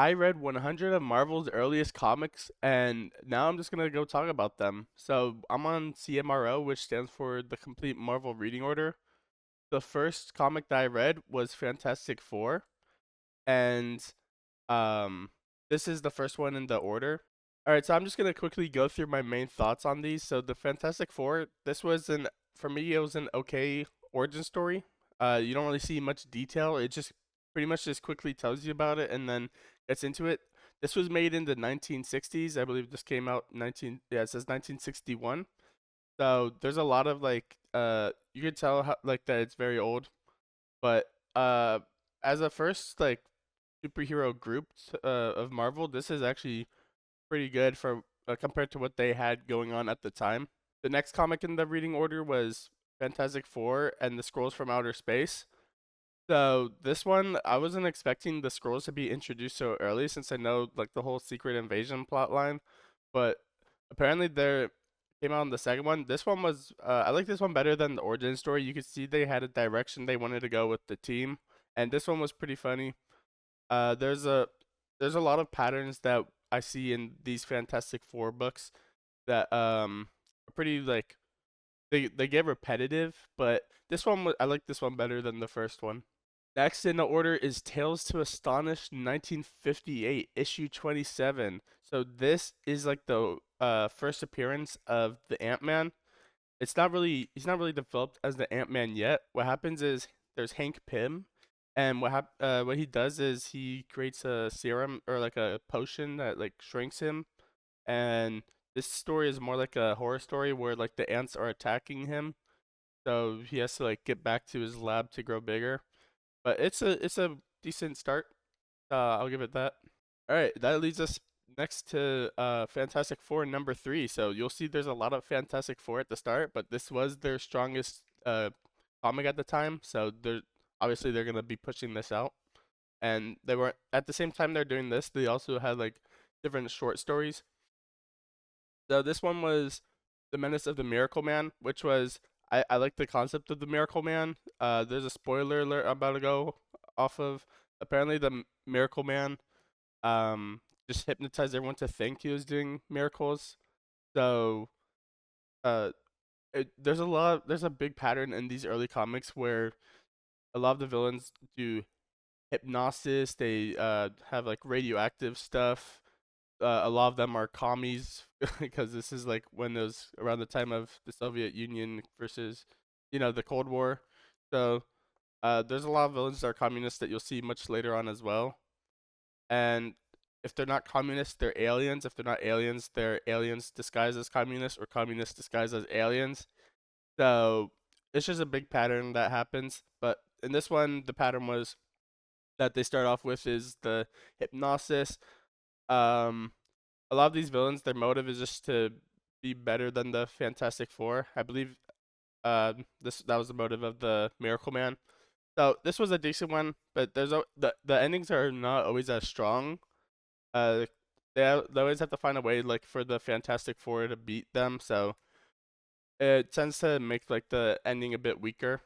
I read 100 of Marvel's earliest comics, and now I'm just gonna go talk about them. So I'm on CMRO, which stands for the Complete Marvel Reading Order. The first comic that I read was Fantastic Four, and um, this is the first one in the order. All right, so I'm just gonna quickly go through my main thoughts on these. So the Fantastic Four, this was an for me it was an okay origin story. You don't really see much detail. It just pretty much just quickly tells you about it and then gets into it. This was made in the 1960s. I believe this came out 19 yeah, it says 1961. So there's a lot of like you could tell how, like that it's very old, but as a first like superhero group of Marvel, this is actually pretty good for compared to what they had going on at the time. The next comic in the reading order was Fantastic Four and the Scrolls from Outer Space. So this one, I wasn't expecting the scrolls to be introduced so early since I know like the whole secret invasion plot line, but apparently there came out in the second one. This one was I like this one better than the origin story. You could see they had a direction they wanted to go with the team, and this one was pretty funny. Uh, there's a there's a lot of patterns that I see in these Fantastic Four books that are pretty like they get repetitive, but I like this one better than the first one. Next in the order is Tales to Astonish 1958, issue 27. So this is like the first appearance of the Ant-Man. He's not really developed as the Ant-Man yet. What happens is there's Hank Pym, and what he does is he creates a serum or like a potion that like shrinks him. And this story is more like a horror story where like the ants are attacking him, so he has to like get back to his lab to grow bigger. But it's a decent start. I'll give it that. All right, that leads us next to Fantastic Four number three. So you'll see there's a lot of Fantastic Four at the start, but this was their strongest comic at the time. So they're gonna be pushing this out, and they were at the same time they're doing this. They also had like different short stories. So this one was the Menace of the Miracle Man, which was I like the concept of the Miracle Man. There's a spoiler alert I'm about to go off of. Apparently, the Miracle Man just hypnotized everyone to think he was doing miracles. So uh there's a big pattern in these early comics where a lot of the villains do hypnosis. They have like radioactive stuff. A lot of them are commies because this is like when it was around the time of the Soviet Union versus the Cold War. So there's a lot of villains that are communists that you'll see much later on as well. And if they're not communists, they're aliens. If they're not aliens, they're aliens disguised as communists or communists disguised as aliens. So it's just a big pattern that happens. But in this one, the pattern was that they start off with is the hypnosis. Um, a lot of these villains, their motive is just to be better than the Fantastic Four. I believe this that was the motive of the Miracle Man. So this was a decent one, but the endings are not always as strong. Uh, they always have to find a way like for the Fantastic Four to beat them. So it tends to make like the ending a bit weaker.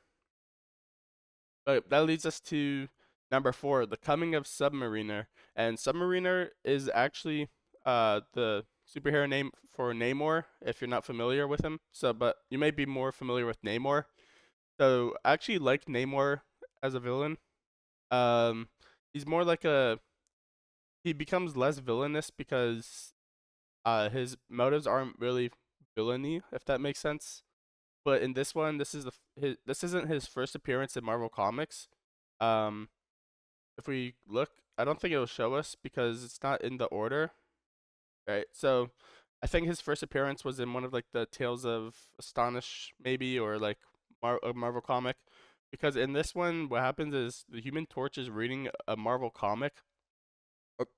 But that leads us to number four, The Coming of Submariner. And Submariner is actually the superhero name for Namor, if you're not familiar with him. So, but you may be more familiar with Namor. So, I actually like Namor as a villain. Um, he's more like he becomes less villainous because his motives aren't really villainy, if that makes sense. But in this one, this isn't his first appearance in Marvel Comics. Um, if we look, I don't think it'll show us because it's not in the order, right? So I think his first appearance was in one of like the Tales of Astonish, maybe, or like a Marvel comic. Because in this one, what happens is the Human Torch is reading a Marvel comic.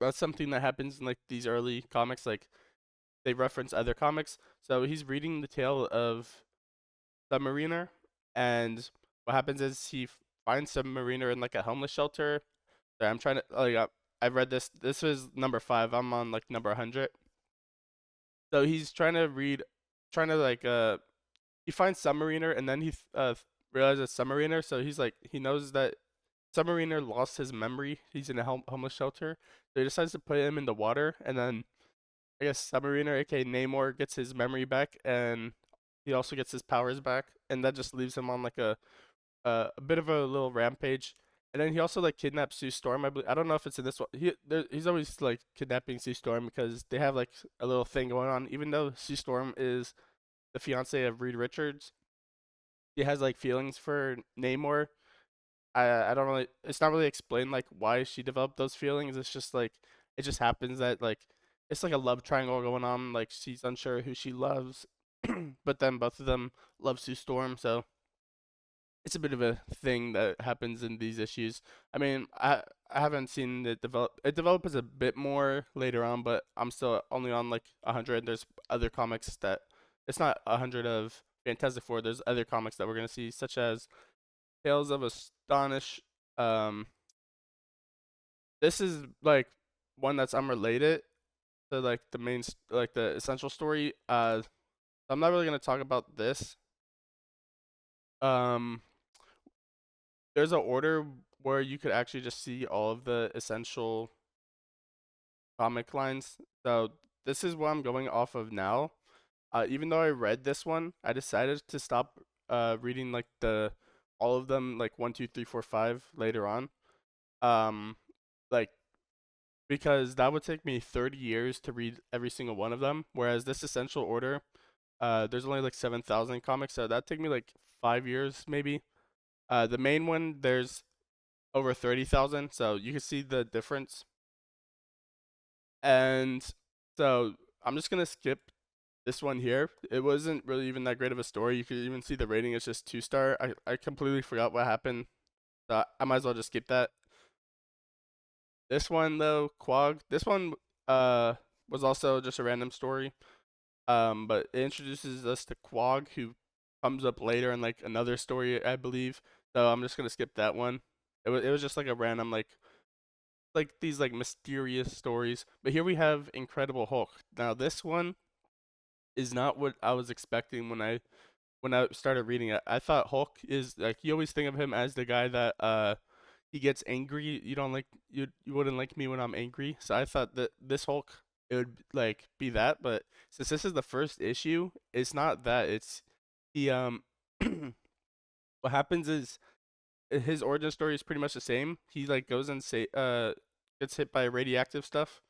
That's something that happens in like these early comics. Like they reference other comics. So he's reading the tale of Submariner, and what happens is finds Submariner in like a homeless shelter. Sorry, I'm trying to like I've read this. This is number five. I'm on like number 100. So he's trying to trying to like he finds Submariner, and then he realizes Submariner. So he's like he knows that submariner lost his memory. He's in a homeless shelter. So he decides to put him in the water, and then I guess submariner, aka Namor, gets his memory back, and he also gets his powers back, and that just leaves him on like a bit of a little rampage. And then he also like kidnaps Sue Storm. I believe, I don't know if it's in this one. He's always like kidnapping Sue Storm because they have like a little thing going on. Even though Sue Storm is the fiance of Reed Richards, he has like feelings for Namor. I don't really. It's not really explained like why she developed those feelings. It's just like it just happens that like it's like a love triangle going on. Like she's unsure who she loves, but then both of them love Sue Storm. So it's a bit of a thing that happens in these issues. I mean, I haven't seen it develop. It develops a bit more later on, but I'm still only on like 100. There's other comics that it's not 100 of Fantastic Four. There's other comics that we're gonna see, such as Tales of Astonish. Um, this is like one that's unrelated to like the main, like the essential story. I'm not really gonna talk about this. Um, there's an order where you could actually just see all of the essential comic lines. So this is what I'm going off of now. Even though I read this one, I decided to stop reading like the all of them like 1, 2, 3, 4, 5 later on. Um, like because that would take me 30 years to read every single one of them. Whereas this essential order, there's only like 7,000 comics, so that take me like 5 years maybe. The main one there's over 30,000, so you can see the difference. And so I'm just gonna skip this one here. It wasn't really even that great of a story. You could even see the rating is just 2 star. I completely forgot what happened. So I might as well just skip that. This one though, Quag. This one uh was also just a random story. But it introduces us to Quag, who comes up later in like another story, I believe. So I'm just gonna skip that one. It was just like a random like these like mysterious stories. But here we have Incredible Hulk. Now this one is not what I was expecting when I started reading it. I thought Hulk is like you always think of him as the guy that he gets angry. You don't like you wouldn't like me when I'm angry. So I thought that this Hulk it would like be that, but since this is the first issue, it's not that. It's he what happens is his origin story is pretty much the same. He like goes and say gets hit by radioactive stuff,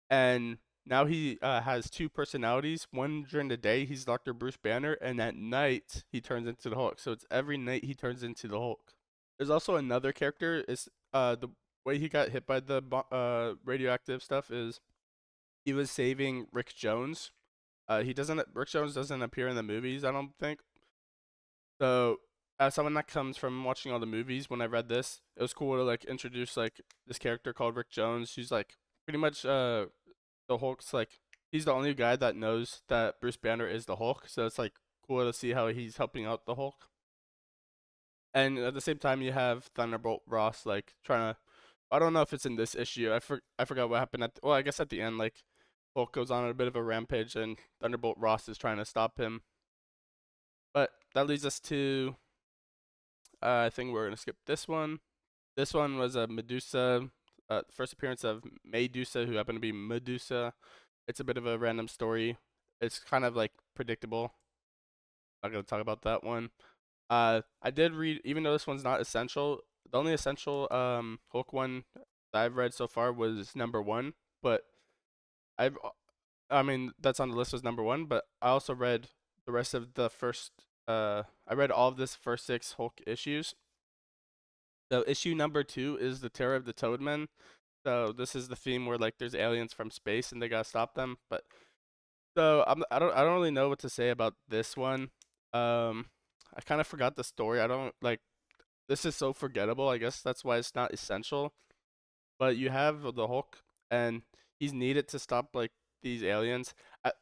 and now he has two personalities. One during the day he's Dr. Bruce Banner, and at night he turns into the Hulk. So it's every night he turns into the Hulk. There's also another character. Is the way he got hit by the radioactive stuff is he was saving Rick Jones. He doesn't. Rick Jones doesn't appear in the movies. I don't think. So as someone that comes from watching all the movies, when I read this, it was cool to like introduce like this character called Rick Jones, who's like pretty much the Hulk's like he's the only guy that knows that Bruce Banner is the Hulk. So it's like cool to see how he's helping out the Hulk. And at the same time, you have Thunderbolt Ross like trying to. I don't know if it's in this issue. I forgot what happened at. Well, I guess at the end, like Hulk goes on a bit of a rampage, and Thunderbolt Ross is trying to stop him. But that leads us to. I think we're gonna skip this one. This one was a Medusa. First appearance of Medusa, who happened to be Medusa. It's a bit of a random story. It's kind of like predictable. Not gonna talk about that one. I did read, even though this one's not essential. The only essential Hulk one that I've read so far was number one. But I've, I mean, that's on the list was number one. But I also read the rest of the first. I read all of this first six Hulk issues. So issue number two is the Terror of the Toadmen. So this is the theme where like there's aliens from space and they gotta stop them. But so I don't really know what to say about this one. I kind of forgot the story. I don't like this is so forgettable. I guess that's why it's not essential. But you have the Hulk, and he's needed to stop like these aliens.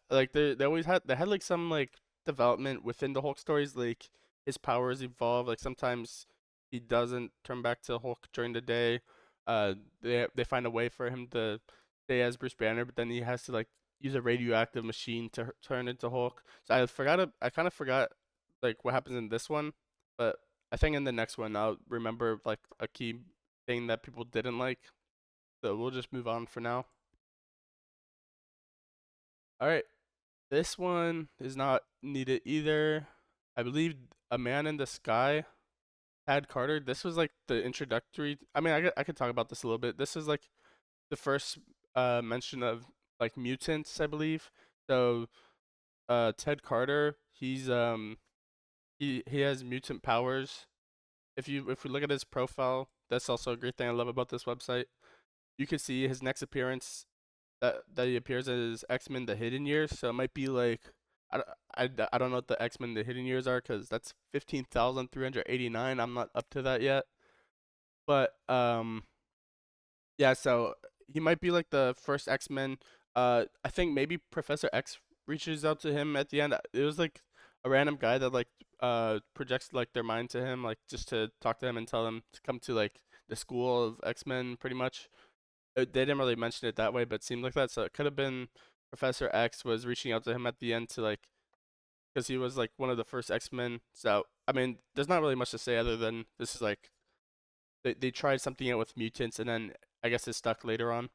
Like they always had they had like some like development within the Hulk stories. Like his powers evolve. Like sometimes he doesn't turn back to Hulk during the day. They find a way for him to stay as Bruce Banner, but then he has to like use a radioactive machine to turn into Hulk. So I kind of forgot like what happens in this one, but I think in the next one I'll remember like a key thing that people didn't like. So we'll just move on for now. All right, this one is not needed either. I believe A Man in the Sky, Tad Carter. This was like the introductory. I mean, I could talk about this a little bit. This is like the first mention of like mutants, I believe. So Ted Carter, he has mutant powers. If we look at his profile, that's also a great thing I love about this website. You can see his next appearance that he appears as X-Men: The Hidden Years. So it might be like I don't know what the X-Men: The Hidden Years are because that's 15,389. I'm not up to that yet. But yeah, so he might be like the first X-Men. I think maybe Professor X reaches out to him at the end. It was like a random guy that like projects like their mind to him, like just to talk to him and tell him to come to like the school of X-Men, pretty much. They didn't really mention it that way, but it seemed like that. So it could have been Professor X was reaching out to him at the end to like, because he was like one of the first X-Men. So I mean, there's not really much to say other than this is like they tried something out with mutants, and then I guess it stuck later on.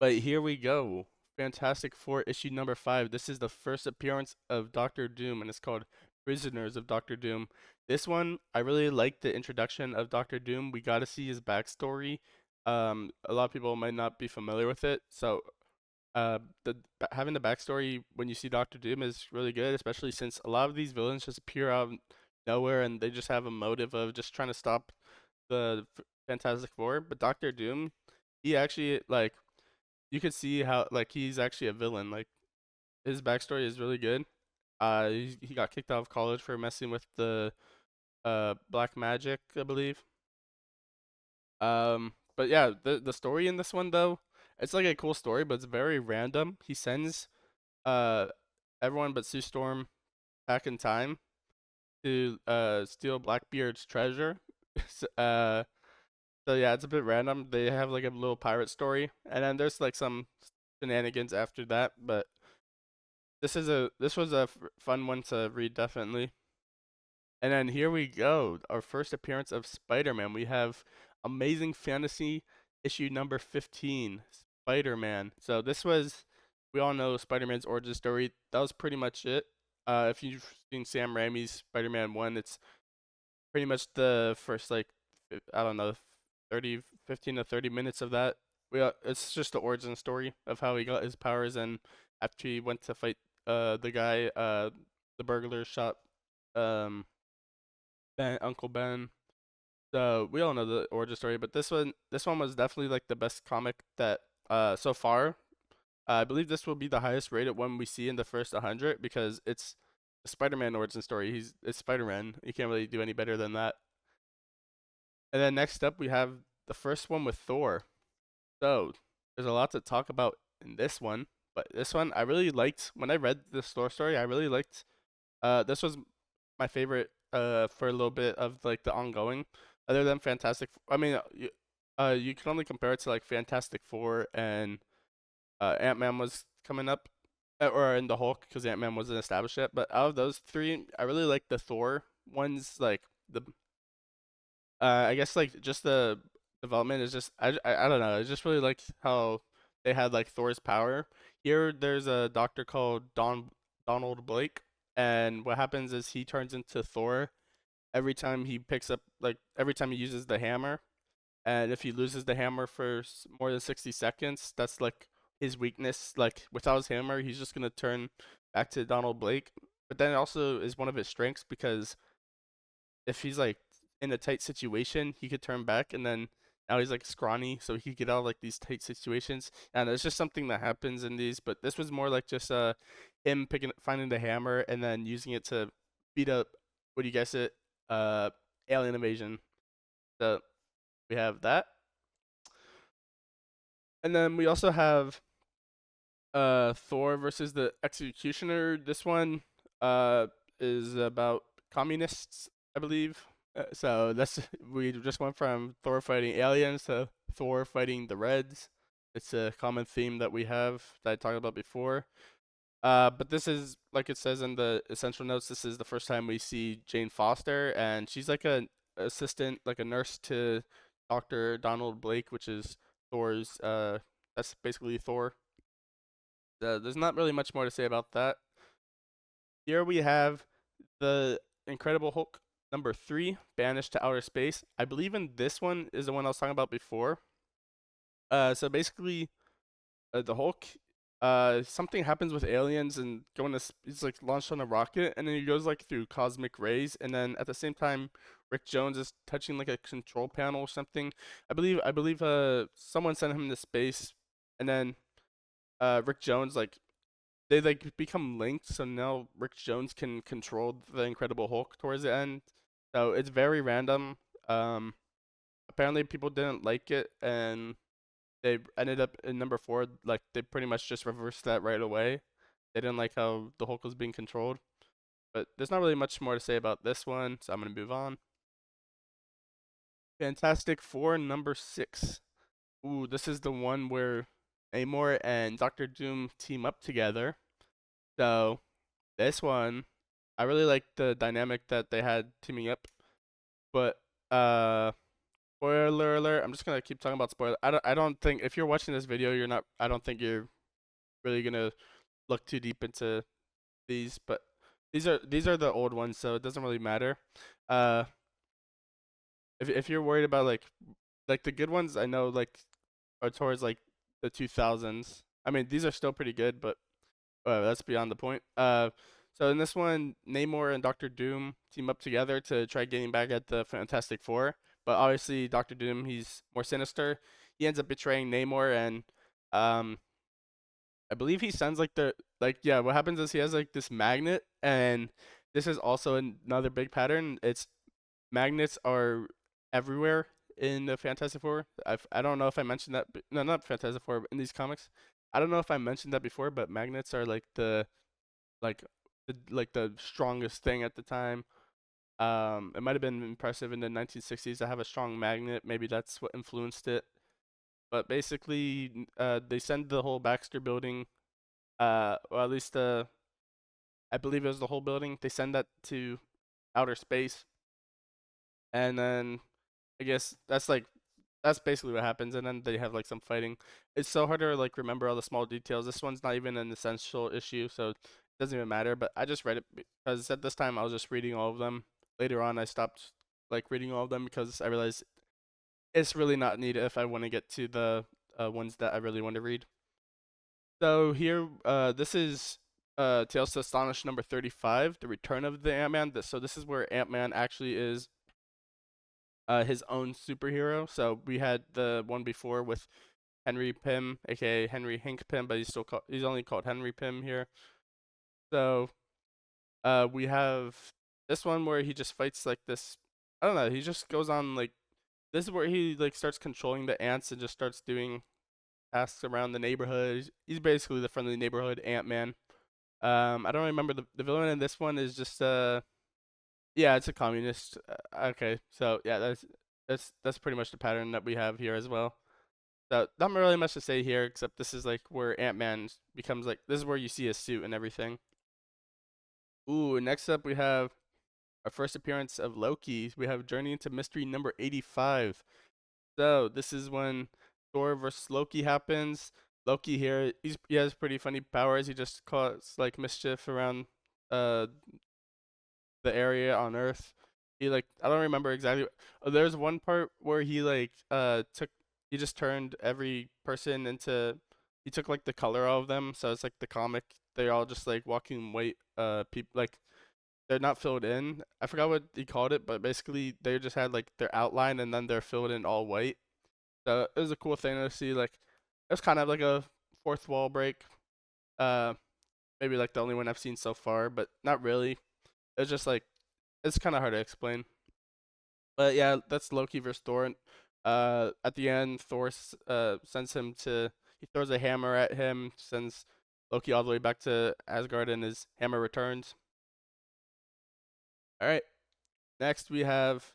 But here we go. Fantastic Four issue number 5. This is the first appearance of Doctor Doom, and it's called Prisoners of Doctor Doom. This one, I really like the introduction of Doctor Doom. We got to see his backstory. A lot of people might not be familiar with it, so having the backstory when you see Doctor Doom is really good, especially since a lot of these villains just appear out of nowhere and they just have a motive of just trying to stop the Fantastic Four. But Doctor Doom, he actually like you could see how like he's actually a villain. Like his backstory is really good. He got kicked out of college for messing with the black magic, I believe. But yeah, the story in this one though, it's like a cool story, but it's very random. He sends uh everyone but Sue Storm back in time to steal Blackbeard's treasure. uh so yeah, it's a bit random. They have like a little pirate story, and then there's like some shenanigans after that. But this was a fun one to read, definitely. And then here we go, our first appearance of Spider-Man. We have Amazing Fantasy issue number 15, Spider-Man. So this was, we all know Spider-Man's origin story. That was pretty much it. If you've seen Sam Raimi's Spider-Man 1, it's pretty much the first like I don't know 30, 15 to 30 minutes of that. It's just the origin story of how he got his powers, and after he went to fight the guy the burglar shot um Uncle Ben. So we all know the origin story, but this one was definitely like the best comic that so far. I believe this will be the highest rated one we see in the first 100 because it's a Spider-Man origin story. It's Spider-Man. You can't really do any better than that. And then next up we have the first one with Thor. So there's a lot to talk about in this one, but this one I really liked when I read the Thor story. I really liked. This was my favorite for a little bit of like the ongoing, other than Fantastic. I mean, you can only compare it to like Fantastic Four and Ant Man was coming up, or in the Hulk because Ant Man wasn't established yet. But out of those three, I really like the Thor ones. Like the I guess like just the development is just I don't know. I just really like how they had like Thor's power. Here, there's a doctor called Donald Blake, and what happens is he turns into Thor every time he picks up like every time he uses the hammer, and if he loses the hammer for more than 60 seconds, that's like his weakness. Like without his hammer, he's just gonna turn back to Donald Blake. But then it also is one of his strengths because if he's like in a tight situation, he could turn back, and then now he's like scrawny, so he could get out of like these tight situations. And it's just something that happens in these. But this was more like just him finding the hammer and then using it to beat up. What do you guess it? Uh, alien invasion. So we have that, and then we also have Thor versus the Executioner. This one is about communists, I believe. So that's we just went from Thor fighting aliens to Thor fighting the Reds. It's a common theme that we have that I talked about before. But this is like it says in the essential notes. This is the first time we see Jane Foster, and she's like a assistant, like a nurse to Doctor Donald Blake, which is Thor's. That's basically Thor. There's not really much more to say about that. Here we have the Incredible Hulk number 3, Banished to Outer Space. I believe in this one is the one I was talking about before. So basically, the Hulk, something happens with aliens and he's like launched on a rocket, and then he goes like through cosmic rays, and then at the same time, Rick Jones is touching like a control panel or something. I believe someone sent him to space, and then Rick Jones like they like become linked, so now Rick Jones can control the Incredible Hulk towards the end. So it's very random. Um, Apparently people didn't like it, and they ended up in number 4. Like they pretty much just reversed that right away. They didn't like how the Hulk was being controlled. But there's not really much more to say about this one, so I'm gonna move on. Fantastic Four number 6. Ooh, this is the one where Namor and Doctor Doom team up together. So this one, I really like the dynamic that they had teaming up. But spoiler alert, I'm just gonna keep talking about spoiler. I don't think if you're watching this video, you're not. I don't think you're really gonna look too deep into these, but these are the old ones, so it doesn't really matter. Uh, if you're worried about like the good ones, I know like are towards like the 2000s. I mean, these are still pretty good, but that's beyond the point. So in this one, Namor and Doctor Doom team up together to try getting back at the Fantastic Four. But obviously, Doctor Doom, he's more sinister. He ends up betraying Namor, and um, I believe he sends like yeah. What happens is he has like this magnet, and this is also another big pattern. It's magnets are everywhere in the Fantastic Four. I don't know if I mentioned that. No, not Fantastic Four, but in these comics. I don't know if I mentioned that before, but magnets are like the strongest thing at the time. It might have been impressive in the 1960s to have a strong magnet. Maybe that's what influenced it. But basically, they send the whole Baxter building, or at least I believe it was the whole building. They send that to outer space, and then I guess that's basically what happens. And then they have like some fighting. It's so hard to like remember all the small details. This one's not even an essential issue, so it doesn't even matter. But I just read it because at this time I was just reading all of them. Later on, I stopped like reading all of them because I realized it's really not needed if I want to get to the ones that I really want to read. So here, this is Tales to Astonish number 35, The Return of the Ant-Man. So this is where Ant-Man actually is his own superhero. So we had the one before with Henry Pym, aka Henry Hink Pym, but he's only called Henry Pym here. So we have this one where he just fights like this. I don't know. He just goes on like this is where he like starts controlling the ants and just starts doing tasks around the neighborhood. He's basically the friendly neighborhood Ant-Man. I don't remember the villain in this one is just yeah, it's a communist. Okay, so yeah, that's pretty much the pattern that we have here as well. So not really much to say here, except this is like where Ant-Man becomes like this is where you see his suit and everything. Ooh, next up we have our first appearance of Loki. We have Journey into Mystery number 85. So this is when Thor versus Loki happens. Loki here, he has pretty funny powers. He just causes like mischief around uh the area on Earth. He like I don't remember exactly. There's one part where he like he just turned every person into he took like the color of them, so it's like the comic. They're all just like walking white people like they're not filled in. I forgot what he called it, but basically they just had like their outline and then they're filled in all white. So it was a cool thing to see. Like it was kind of like a fourth wall break. Uh, Maybe like the only one I've seen so far, but not really. It's just like it's kind of hard to explain. But yeah, that's Loki versus Thor. And, at the end, Thor sends him to. He throws a hammer at him, sends Loki all the way back to Asgard, and his hammer returns. All right. Next, we have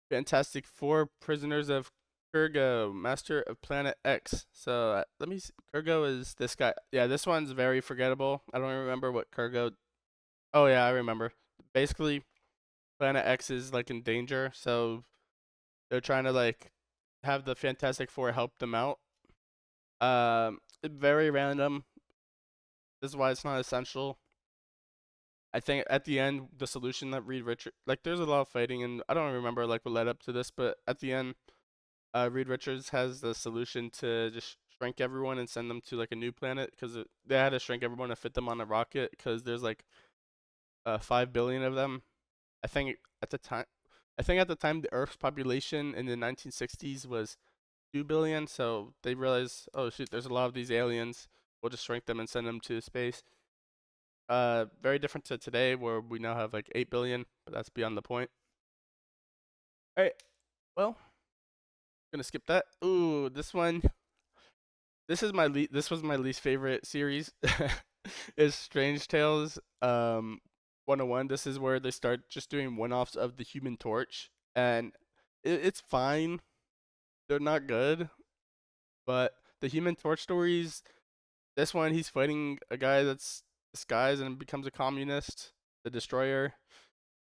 Fantastic Four: Prisoners of Kurgo, Master of Planet X. So let me see. Kurgo is this guy. Yeah, this one's very forgettable. I don't remember what Kurgo. Oh yeah, I remember. Basically, Planet X is like in danger, so they're trying to like have the Fantastic Four help them out. Very random. This is why it's not essential. I think at the end, the solution that Reed Richards, like, there's a lot of fighting, and I don't remember like what led up to this, but at the end, Reed Richards has the solution to just shrink everyone and send them to like a new planet because they had to shrink everyone to fit them on a rocket because there's like 5 billion of them. I think at the time, I think at the time the Earth's population in the 1960s was 2 billion. So they realized, oh shoot, there's a lot of these aliens. We'll just shrink them and send them to space. Very different to today where we now have like 8 billion, but that's beyond the point. All right, well, gonna skip that. Ooh, this one. This was my least favorite series. Is Strange Tales 101. This is where they start just doing one-offs of the Human Torch, and it's fine. They're not good, but the Human Torch stories. This one, he's fighting a guy that's disguised and becomes a communist, the Destroyer.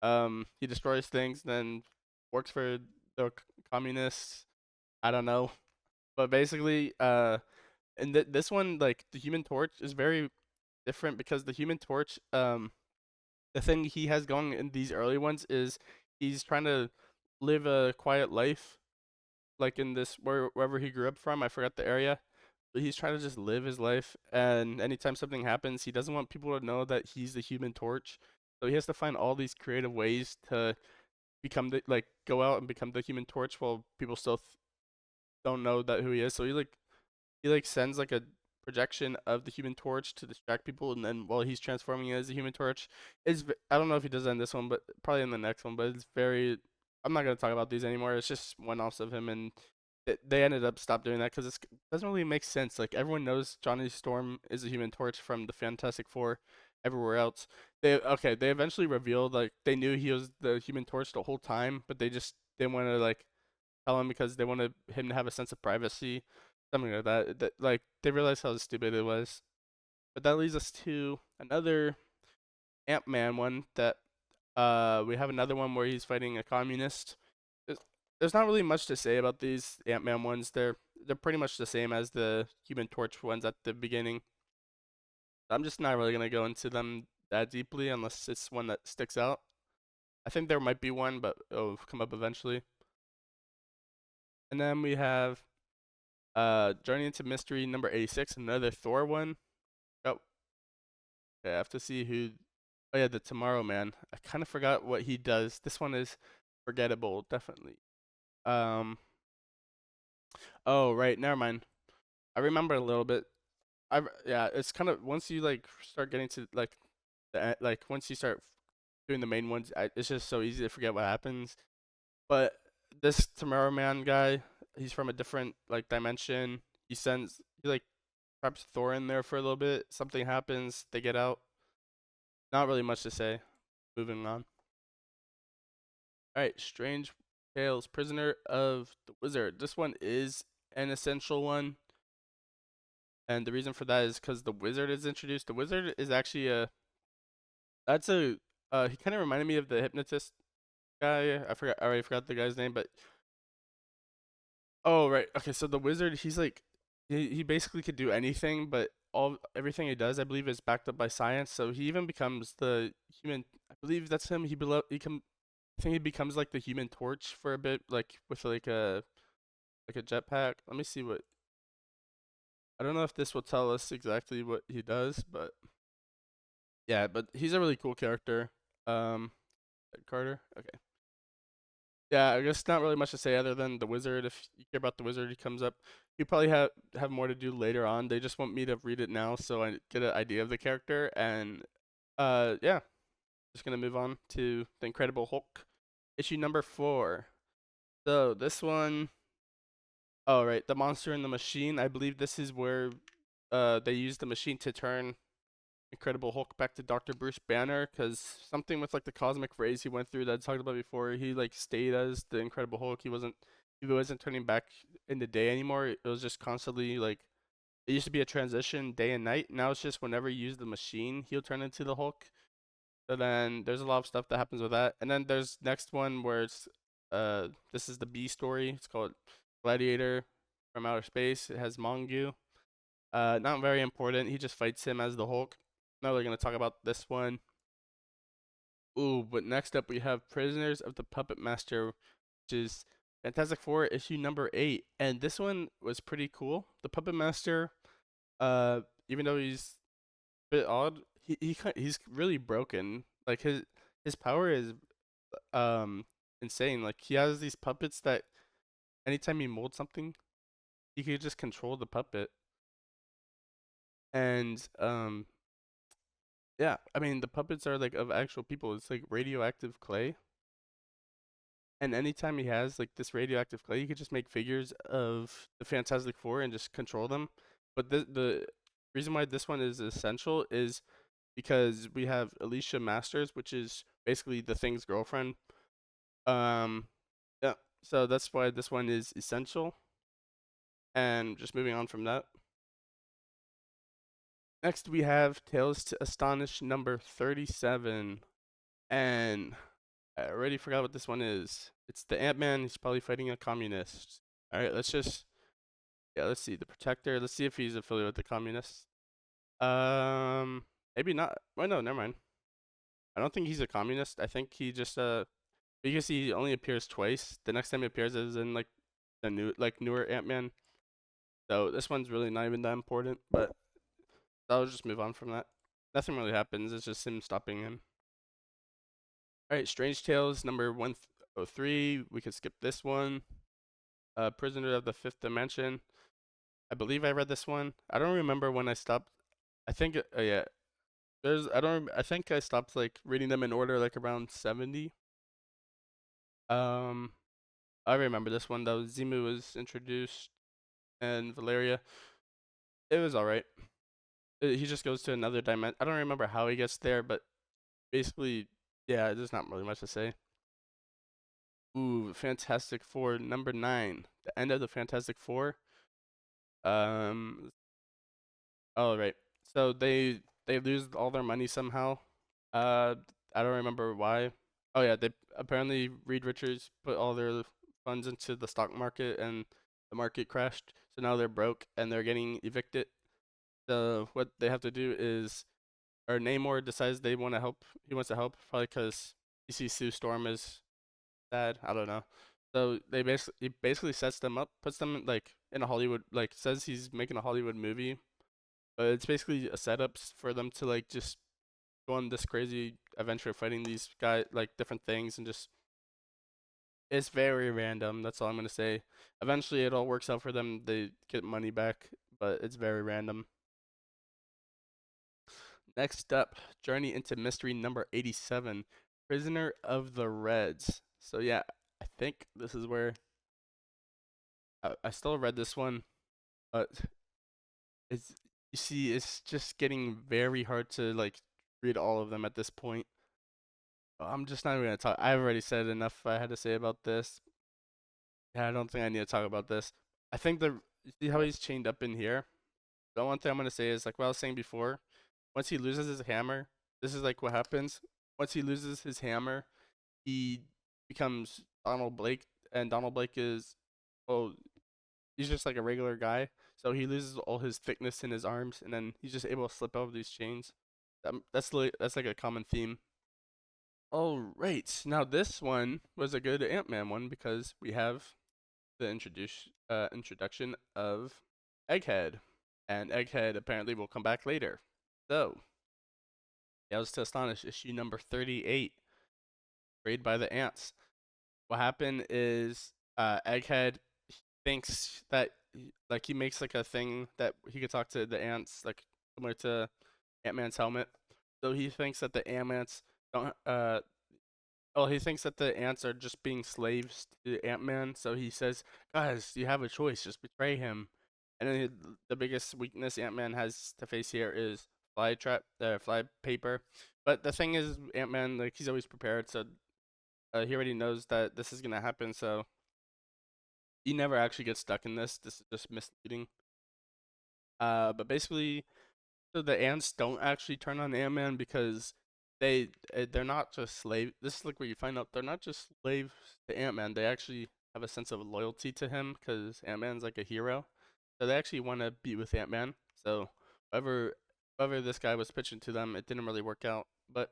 He destroys things, then works for the communists. I don't know, but basically, and this one, like the Human Torch, is very different because the Human Torch, the thing he has going in these early ones is he's trying to live a quiet life, like in this wherever he grew up from. I forgot the area, but he's trying to just live his life. And anytime something happens, he doesn't want people to know that he's the Human Torch. So he has to find all these creative ways to become the like go out and become the Human Torch while people still don't know that who he is. So he sends like a projection of the Human Torch to distract people, and then while he's transforming as the Human Torch, I don't know if he does that in this one, but probably in the next one. But it's very. I'm not gonna talk about these anymore. It's just one-offs of him, and they ended up stop doing that because it doesn't really make sense. Like everyone knows Johnny Storm is the Human Torch from the Fantastic Four. Everywhere else, they eventually revealed like they knew he was the Human Torch the whole time, but they just didn't want to like tell him because they wanted him to have a sense of privacy, something like that. That like they realized how stupid it was. But that leads us to another Ant Man one that we have another one where he's fighting a communist. There's, there's not really much to say about these Ant Man ones. They're pretty much the same as the Human Torch ones at the beginning. I'm just not really gonna go into them that deeply unless it's one that sticks out. I think there might be one, but it'll come up eventually. And then we have Journey into Mystery number 86, another Thor one. Oh, okay, I have to see who. Oh yeah, the Tomorrow Man. I kind of forgot what he does. This one is forgettable, definitely. Um. Oh right, never mind. I remember a little bit. Yeah, it's kind of once you like start getting to like like once you start doing the main ones, it's just so easy to forget what happens. But this Tomorrow Man guy, he's from a different like dimension. He like traps Thor in there for a little bit. Something happens, they get out. Not really much to say. Moving on. All right, Strange Tales, Prisoner of the Wizard. This one is an essential one, and the reason for that is because the Wizard is introduced. The Wizard is actually a that's a he kind of reminded me of the hypnotist guy. I already forgot the guy's name, but oh right, okay. So the Wizard, he's like he basically could do anything, but everything he does, I believe, is backed up by science. So he even becomes the human. I believe that's him. I think he becomes like the Human Torch for a bit, like with like a jetpack. Let me see what. I don't know if this will tell us exactly what he does, but yeah, but he's a really cool character. Um, Carter. Okay. Yeah, I guess not really much to say other than the wizard. If you care about the wizard, he comes up. You probably have more to do later on. They just want me to read it now so I get an idea of the character. And yeah, just gonna move on to the Incredible Hulk, issue number 4. So this one, oh right, the monster in the machine. I believe this is where they use the machine to turn Incredible Hulk back to Dr. Bruce Banner because something with like the cosmic rays he went through that I talked about before. He like stayed as the Incredible Hulk. He If it wasn't turning back in the day anymore, it was just constantly like it used to be a transition day and night. Now it's just whenever you use the machine, he'll turn into the Hulk. So then there's a lot of stuff that happens with that. And then there's next one where it's this is the B story. It's called Gladiator from Outer Space. It has Mongu. Not very important. He just fights him as the Hulk. Now we're gonna talk about this one. Ooh, but next up we have Prisoners of the Puppet Master, which is Fantastic Four issue number 8. And this one was pretty cool. The Puppet Master, even though he's a bit odd, he's really broken. Like his power is um insane. Like he has these puppets that anytime he molds something, he could just control the puppet. And yeah, I mean the puppets are like of actual people. It's like radioactive clay. And anytime he has like this radioactive clay, he could just make figures of the Fantastic Four and just control them. But the reason why this one is essential is because we have Alicia Masters, which is basically the Thing's girlfriend. Um, yeah, so that's why this one is essential. And just moving on from that. Next, we have Tales to Astonish number 37. And I already forgot what this one is. It's the Ant-Man. He's probably fighting a communist. All right, let's see. The Protector. Let's see if he's affiliated with the communists. Maybe not. Oh, no, never mind. I don't think he's a communist. I think he just, because he only appears twice. The next time he appears is in, like, the newer Ant-Man. So this one's really not even that important, but I'll just move on from that. Nothing really happens. It's just him stopping him. All right, Strange Tales number 103. We could skip this one. Prisoner of the Fifth Dimension. I believe I read this one. I don't remember when I stopped. I think yeah. I don't. I think I stopped like reading them in order like around 70. Um, I remember this one though. Zimu was introduced and Valeria. It was all right. He just goes to another dimension. I don't remember how he gets there, but basically, yeah, there's not really much to say. Ooh, Fantastic Four number 9. The end of the Fantastic Four. Um, oh right. So they lose all their money somehow. Uh, I don't remember why. Oh yeah, they apparently Reed Richards put all their funds into the stock market and the market crashed. So now they're broke and they're getting evicted. So what they have to do is, or Namor decides they want to help. He wants to help probably because he sees Sue Storm is sad. I don't know. So he basically sets them up, puts them like in a Hollywood, like says he's making a Hollywood movie, but it's basically a setup for them to like just go on this crazy adventure fighting these guys like different things and just it's very random. That's all I'm gonna say. Eventually, it all works out for them. They get money back, but it's very random. Next up, Journey into Mystery number 87, Prisoner of the Reds. So yeah, I think this is where I still read this one, but it's you see, it's just getting very hard to like read all of them at this point. I'm just not even gonna talk. I've already said enough I had to say about this. Yeah, I don't think I need to talk about this. I think you see how he's chained up in here. The one thing I'm gonna say is like what I was saying before. Once he loses his hammer, this is like what happens. Once he loses his hammer, he becomes Donald Blake, and Donald Blake is, oh, he's just like a regular guy. So he loses all his thickness in his arms, and then he's just able to slip over these chains. That's like a common theme. All right, now this one was a good Ant-Man one because we have the introduction of Egghead, and Egghead apparently will come back later. So, Tales to Astonish issue number 38, Raid by the Ants. What happened is Egghead thinks that like he makes like a thing that he could talk to the ants like similar to Ant-Man's helmet. So he thinks that the ants don't well, he thinks that the ants are just being slaves to Ant-Man, so he says, "Guys, you have a choice. Just betray him." And then the biggest weakness Ant-Man has to face here is fly paper. But the thing is, Ant-Man, like he's always prepared, so he already knows that this is gonna happen. So He never actually gets stuck in this. This is just misleading. But basically, so the ants don't actually turn on Ant-Man because they're not just slave. This is like where you find out they're not just slaves to Ant-Man. They actually have a sense of loyalty to him because Ant-Man's like a hero. So they actually want to be with Ant-Man. So whoever whoever this guy was pitching to them, it didn't really work out. But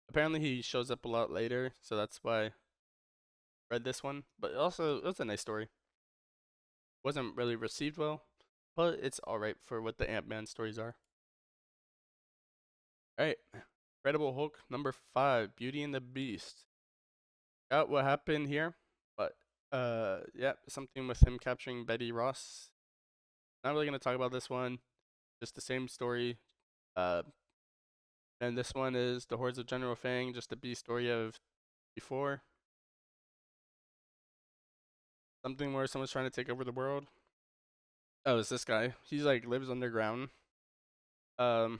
apparently he shows up a lot later, so that's why I read this one. But also it was a nice story. Wasn't really received well, but it's alright for what the Ant-Man stories are. Alright. Incredible Hulk number 5, Beauty and the Beast. Got what happened here, but yeah, something with him capturing Betty Ross. Not really gonna talk about this one. Just the same story. Uh, and this one is the Hordes of General Fang, just the B story of before. Something where someone's trying to take over the world. Oh, it's this guy. He's like lives underground. Um,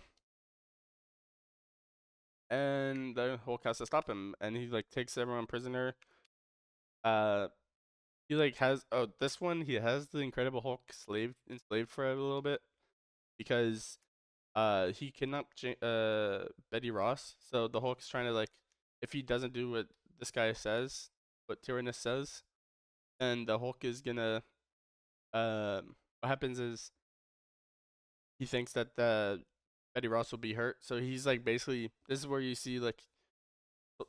and the Hulk has to stop him, and he like takes everyone prisoner. Uh, he like has this one he has the Incredible Hulk enslaved for a little bit because he kidnapped Betty Ross. So the Hulk's trying to like if he doesn't do what this guy says, what Tyrannus says, then the Hulk is gonna what happens is he thinks that the Betty Ross will be hurt. So he's like basically this is where you see like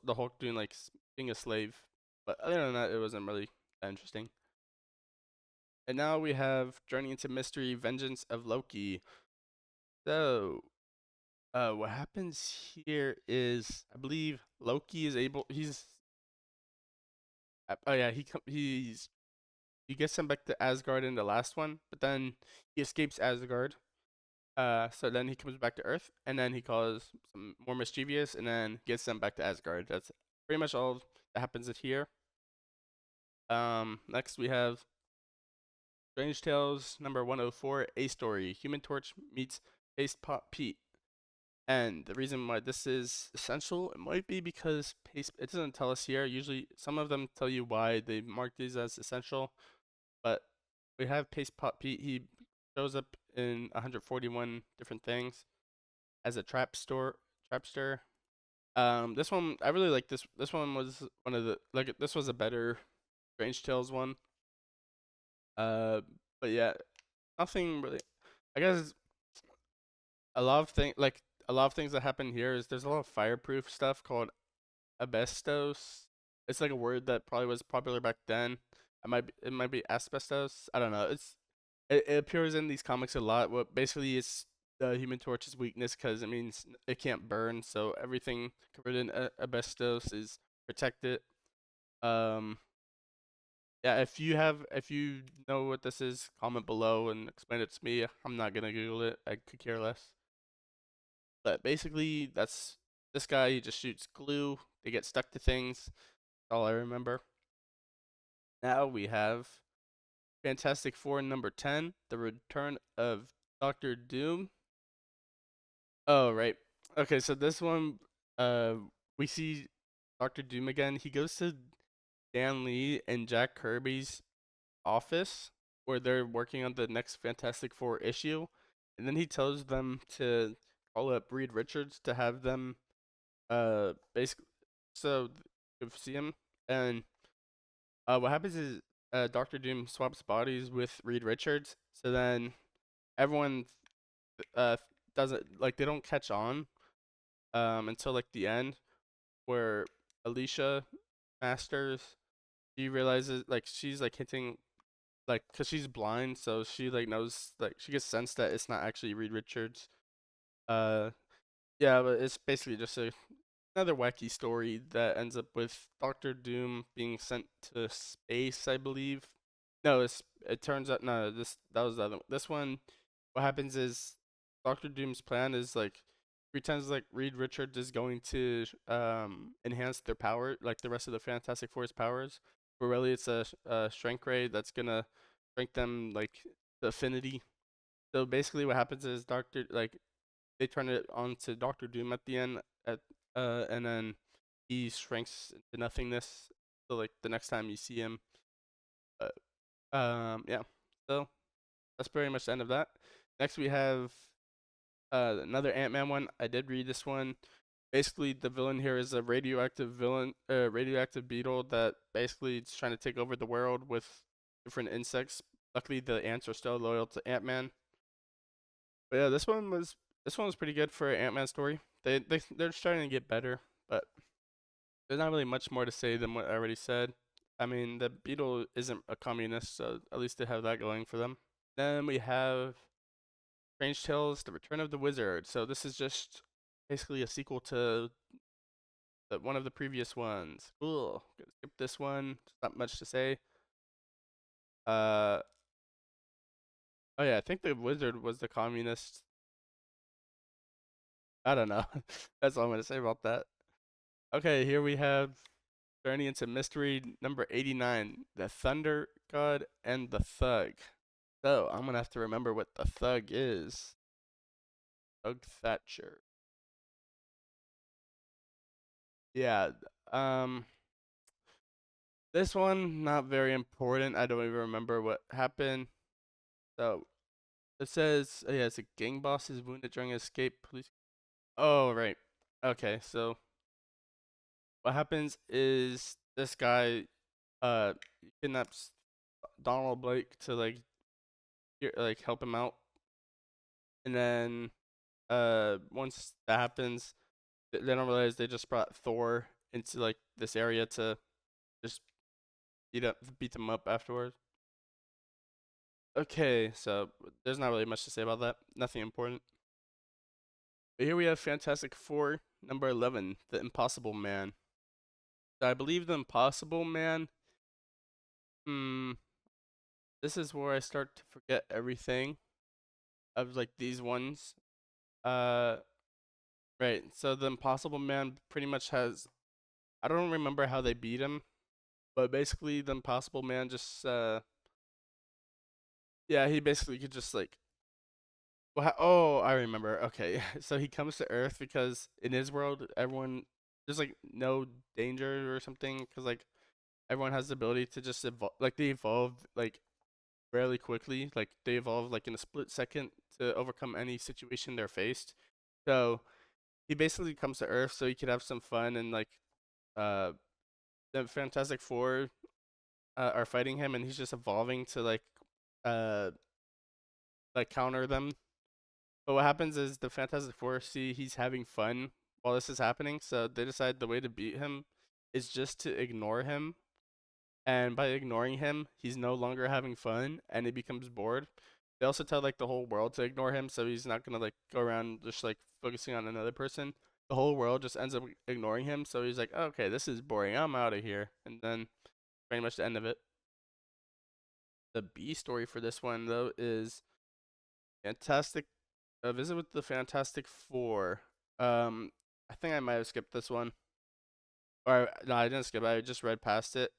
the Hulk doing like being a slave. But other than that, it wasn't really that interesting. And now we have Journey into Mystery, Vengeance of Loki. So, what happens here is I believe Loki is able. Oh yeah, he gets him back to Asgard in the last one, but then he escapes Asgard. So then he comes back to Earth, and then he calls some more mischievous, and then gets them back to Asgard. That's pretty much all that happens here. Next we have Strange Tales number 104, A Story. Human Torch meets Paste Pot Pete. And the reason why this is essential, it might be because Paste, it doesn't tell us here. Usually, some of them tell you why they mark these as essential. But we have Paste Pot Pete. He shows up in 141 different things as a trapster. This one I really like. This one was one of the like. This was a better Strange Tales one. Uh, but yeah, nothing really. I guess a lot of things that happen here is there's a lot of fireproof stuff called asbestos. It's like a word that probably was popular back then. It might be asbestos. I don't know. It appears in these comics a lot. What basically it's the Human Torch's weakness because it means it can't burn. So everything covered in asbestos is protected. Um, yeah. If you know what this is, comment below and explain it to me. I'm not gonna Google it. I could care less. But basically, that's this guy. He just shoots glue. They get stuck to things. That's all I remember. Now we have Fantastic Four number 10, The Return of Doctor Doom. Oh, right. Okay, so this one, uh, we see Doctor Doom again. He goes to Dan Lee and Jack Kirby's office where they're working on the next Fantastic Four issue, and then he tells them to call up Reed Richards to have them, basically, so you see him, and what happens is, Doctor Doom swaps bodies with Reed Richards, so then everyone, uh, doesn't like they don't catch on, until like the end where Alicia Masters she realizes like she's like hinting like because she's blind so she like knows like she gets sense that it's not actually Reed Richards. Uh yeah, but it's basically just another wacky story that ends up with Doctor Doom being sent to space, I believe. No, it turns out no, that was the other one. This one, what happens is Doctor Doom's plan is like pretends like Reed Richards is going to enhance their power, like the rest of the Fantastic Four's powers, but really it's a shrink ray that's gonna shrink them like to affinity. So basically, what happens is Doctor like they turn it on to Doctor Doom at the end at and then he shrinks into nothingness. So like the next time you see him, Yeah. So that's pretty much the end of that. Next we have another Ant-Man one. I did read this one. Basically, the villain here is a radioactive beetle that basically is trying to take over the world with different insects. Luckily, the ants are still loyal to Ant-Man. But yeah, this one was pretty good for an Ant-Man story. They're starting to get better, but there's not really much more to say than what I already said. I mean, the beetle isn't a communist, so at least they have that going for them. Then we have Strange Tales: The Return of the Wizard. So this is just basically a sequel to one of the previous ones. Cool. Gonna skip this one. There's not much to say. Uh oh yeah, I think the wizard was the communist. I don't know. That's all I'm gonna say about that. Okay, here we have Journey into Mystery number 89, The Thunder God and the Thug. So I'm gonna have to remember what the thug is. Thug Thatcher. Yeah. Um this one not very important. I don't even remember what happened. So it says, yeah, it's a gang boss is wounded during escape. Police. Oh, right. Okay, so what happens is this guy uh kidnaps Donald Blake to like help him out, and then once that happens, they don't realize they just brought Thor into like this area to just beat them up afterwards. Okay, so there's not really much to say about that. Nothing important. But here we have Fantastic Four number 11, The Impossible Man. So I believe The Impossible Man. Hmm. This is where I start to forget everything of like these ones. Uh, right. So the Impossible Man pretty much has. I don't remember how they beat him, but basically the Impossible Man just yeah, he basically could just like. Well, oh, I remember. Okay, so he comes to Earth because in his world, everyone there's like no danger or something because like everyone has the ability to just evolve. Like they evolve like fairly quickly. Like they evolve like in a split second to overcome any situation they're faced. So he basically comes to Earth so he could have some fun and like uh the Fantastic Four are fighting him and he's just evolving to uh like counter them. But what happens is the Fantastic Four see he's having fun while this is happening, so they decide the way to beat him is just to ignore him. And by ignoring him, he's no longer having fun and he becomes bored. They also tell like the whole world to ignore him, so he's not gonna like go around just like focusing on another person. The whole world just ends up ignoring him, so he's like, oh, okay, this is boring. I'm out of here. And then pretty much the end of it. The B story for this one though is fantastic. A visit with the Fantastic Four. I think I might have skipped this one, or no, I didn't skip it. I just read past it.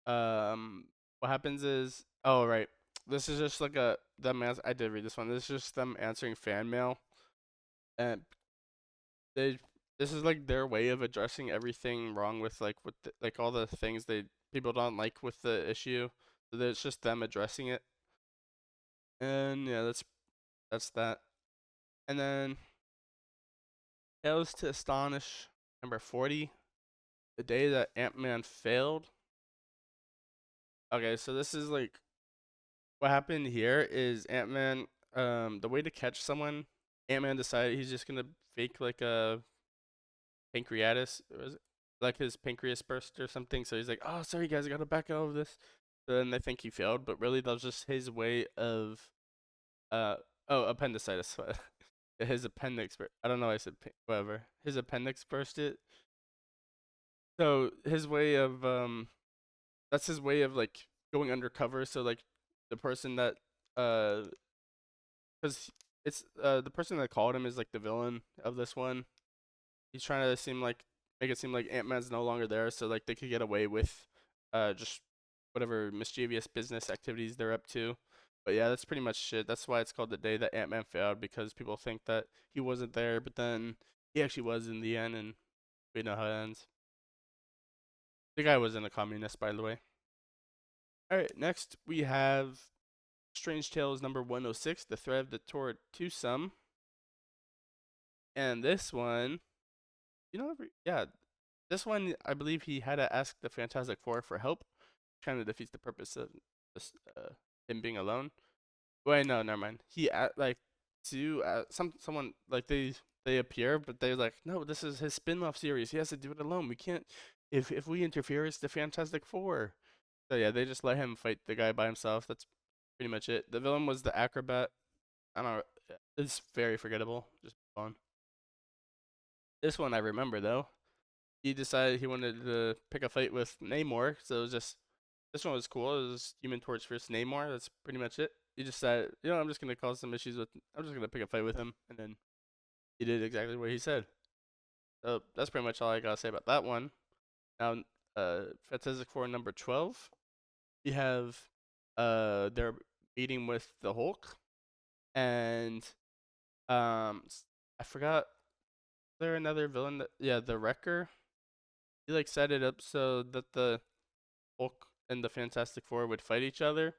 What happens is, oh right, this is just like a them. I did read this one. This is just them answering fan mail, and they this is like their way of addressing everything wrong with like all the things they people don't like with the issue. So it's just them addressing it, and yeah, that's that. And then Tales to Astonish number 40, the day that Ant-Man failed. Okay, so this is like what happened here is Ant-Man the way to catch someone, Ant-Man decided he's just gonna fake like a pancreatitis or is it like his pancreas burst or something. So he's like, oh sorry guys, I gotta back out of this. So then they think he failed, but really that was just his way of uh oh appendicitis. His appendix I don't know why I said whatever. His appendix bursted. So his way of that's his way of like going undercover. So like the person that uh because it's the person that called him is like the villain of this one. He's trying to make it seem like Ant-Man's no longer there, so like they could get away with just whatever mischievous business activities they're up to. But yeah, that's pretty much it. That's why it's called the day that Ant-Man failed, because people think that he wasn't there, but then he actually was in the end, and we know how it ends. The guy wasn't a communist, by the way. All right, next we have Strange Tales number 106, The Thread of the Tortusum. And this one, yeah, this one, I believe he had to ask the Fantastic Four for help. Kind of defeats the purpose of just him being alone. Wait, no, never mind. He like to someone like they appear, but they're like, no, this is his spin-off series. He has to do it alone. We can't. If we interfere, it's the Fantastic Four. So yeah, they just let him fight the guy by himself. That's pretty much it. The villain was the acrobat. I don't know. It's very forgettable. Just move on. This one I remember though. He decided he wanted to pick a fight with Namor, so it was just this one was cool. It was Human Torch versus Namor. That's pretty much it. He just said, I'm just gonna cause some issues with. I'm just gonna pick a fight with him, and then he did exactly what he said. So that's pretty much all I gotta say about that one. Now, Fantastic Four number 12. We have their meeting with the Hulk, and I forgot there another villain. Yeah, the Wrecker. He like set it up so that the Hulk and the Fantastic Four would fight each other.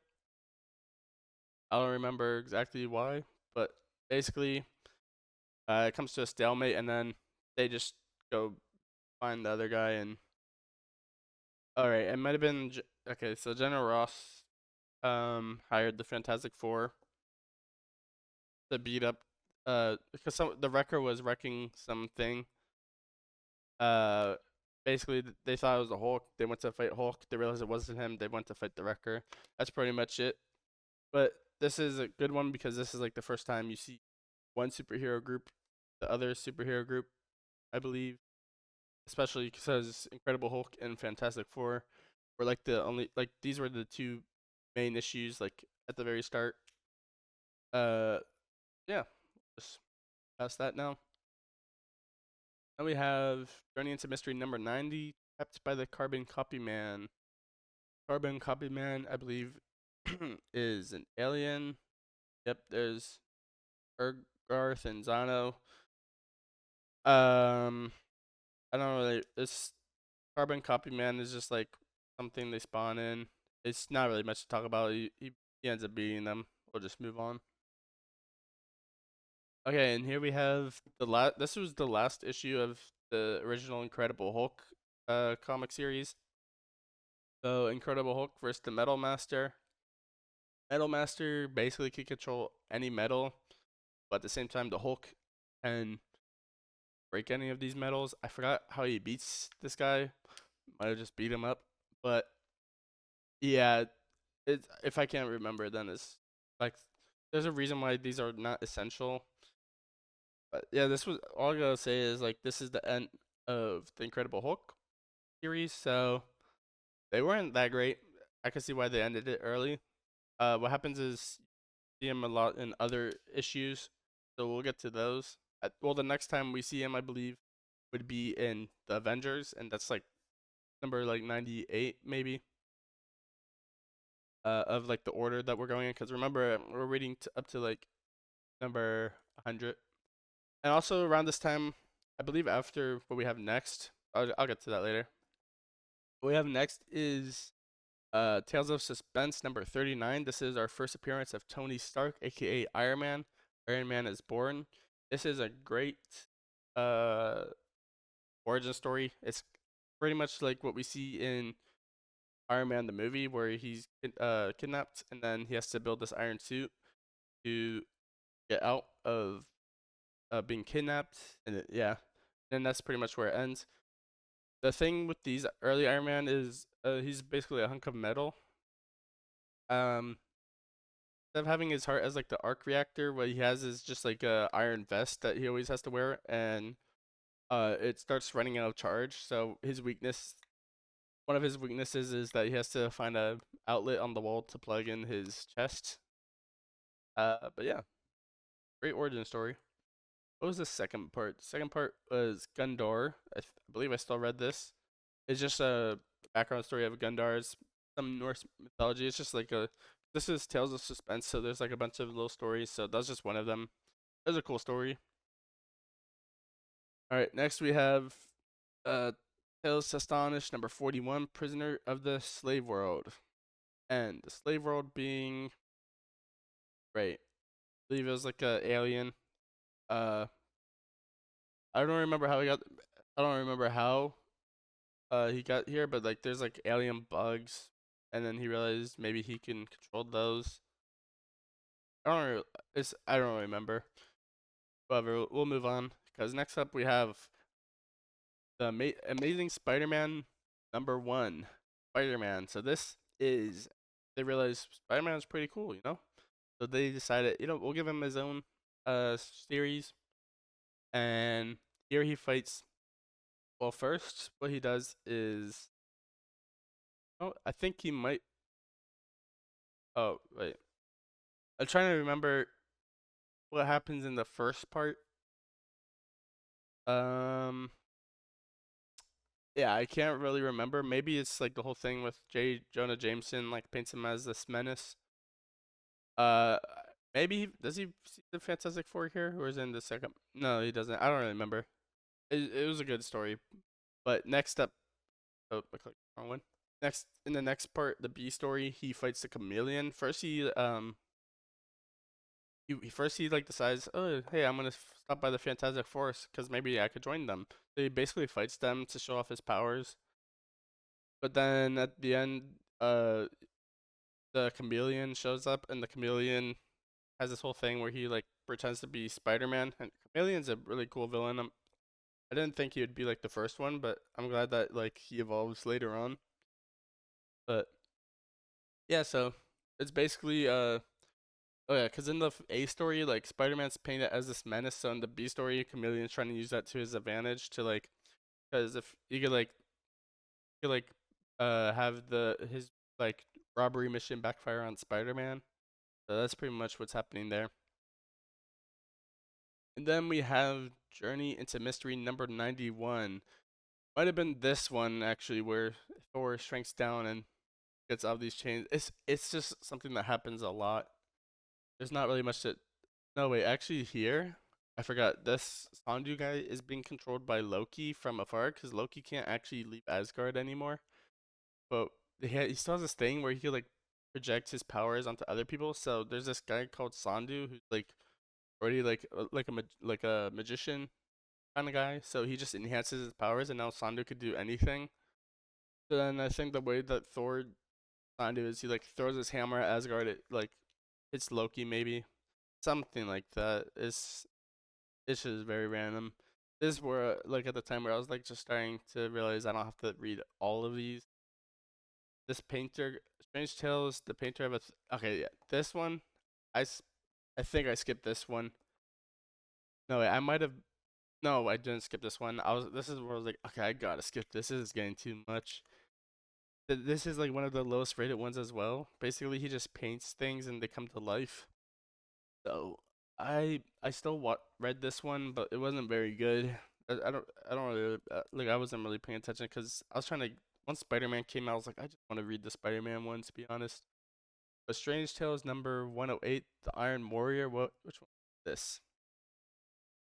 I don't remember exactly why, but basically, it comes to a stalemate, and then they just go find the other guy. And all right, it might have been okay. So General Ross hired the Fantastic Four to beat up because the Wrecker was wrecking something. Uh, basically they thought it was the Hulk. They went to fight Hulk. They realized it wasn't him. They went to fight the Wrecker. That's pretty much it. But this is a good one because this is like the first time you see one superhero group, the other superhero group, I believe, especially because Incredible Hulk and Fantastic Four were like the only like these were the two main issues like at the very start. Uh, yeah, just past that now. Then we have Journey into Mystery number 90, Trapped by the Carbon Copy Man. Carbon Copy Man, I believe, is an alien. Yep, there's Ergarth and Zano. Um, I don't really. This Carbon Copy Man is just like something they spawn in. It's not really much to talk about. He ends up beating them. We'll just move on. Okay, and here we have the last. This was the last issue of the original Incredible Hulk comic series. So Incredible Hulk versus the Metal Master. Metal Master basically can control any metal, but at the same time the Hulk can break any of these metals. I forgot how he beats this guy. Might have just beat him up, but yeah, if I can't remember, then it's like there's a reason why these are not essential. But yeah, this was all I gotta say is like this is the end of the Incredible Hulk series, so they weren't that great. I can see why they ended it early. What happens is you see him a lot in other issues, so we'll get to those. Well, the next time we see him, I believe, would be in the Avengers, and that's like number like 98 maybe of like the order that we're going in. Because remember, we're reading up to like number 100, and also around this time, I believe after what we have next, I'll get to that later. What we have next is Tales of Suspense number 39. This is our first appearance of Tony Stark, aka Iron Man. Iron Man is born. This is a great uh origin story. It's pretty much like what we see in Iron Man the movie, where he's kidnapped and then he has to build this iron suit to get out of being kidnapped, and yeah, and that's pretty much where it ends. The thing with these early Iron Man is he's basically a hunk of metal. Um, Instead of having his heart as like the arc reactor, what he has is just like a iron vest that he always has to wear, and it starts running out of charge. So one of his weaknesses is that he has to find a outlet on the wall to plug in his chest. But yeah, great origin story. What was the second part? The second part was Gundor. I believe I still read this. It's just a background story of Gundars, some Norse mythology. It's just like a. This is Tales of Suspense, so there's like a bunch of little stories. So that's just one of them. It was a cool story. All right, next we have uh, Tales Astonish number 41, Prisoner of the Slave World. and the slave world being right. I believe it was like a alien. Uh, I don't remember how he got. I don't remember how he got here, but like there's like alien bugs, and then he realized maybe he can control those. I don't. I don't remember. However, we'll move on because next up we have the Amazing Spider-Man #1, Spider-Man. So this is they realized Spider-Man is pretty cool, you know. So they decided, we'll give him his own series, and here he fights. Well, first, what he does is, oh, I think he might. Oh, wait, I'm trying to remember what happens in the first part. Um, yeah, I can't really remember. Maybe it's like the whole thing with J. Jonah Jameson, like paints him as this menace. Uh, maybe does he see the Fantastic Four here, or is it in the second? No, he doesn't. I don't really remember. It was a good story, but next up, oh, I clicked the wrong one. Next, in the next part, the B story, he fights the chameleon. First, he like decides, oh, hey, I'm gonna stop by the Fantastic Four because maybe I could join them. So he basically fights them to show off his powers. But then at the end, the chameleon shows up, and the chameleon has this whole thing where he like pretends to be Spider-Man. And chameleon's a really cool villain. I didn't think he would be like the first one, but I'm glad that like he evolves later on. But yeah, so it's basically oh yeah, because in the A story, like Spider-Man's painted as this menace, so in the B story, Chameleon's trying to use that to his advantage to like, because if you could like have the his like robbery mission backfire on Spider-Man. So that's pretty much what's happening there. And then we have Journey into Mystery #91. Might have been this one actually where Thor shrinks down and gets out of these chains. It's just something that happens a lot. There's not really much to. No wait, actually here I forgot. This Sandu guy is being controlled by Loki from afar because Loki can't actually leave Asgard anymore. But he still has this thing where he can like project his powers onto other people. So there's this guy called Sandu who's like already like a magician kind of guy. So he just enhances his powers, and now Sandu could do anything. So then I think the way that Thor Sandu is he like throws his hammer at Asgard. It like hits Loki maybe something like that. It's just very random. This is where like at the time where I was like just starting to realize I don't have to read all of these. This painter, Strange Tales, the painter of a. Okay, yeah, this one, I, s- I think I skipped this one. No, wait, I might have. No, I didn't skip this one. I was. This is where I was like, okay, I gotta skip this. This is getting too much. This is like one of the lowest rated ones as well. Basically, he just paints things and they come to life. So I still read this one, but it wasn't very good. I don't really like I wasn't really paying attention because I was trying to once Spider-Man came out, I was like I just want to read the Spider-Man one to be honest. But Strange Tales #108, The Iron Warrior. Which one? This.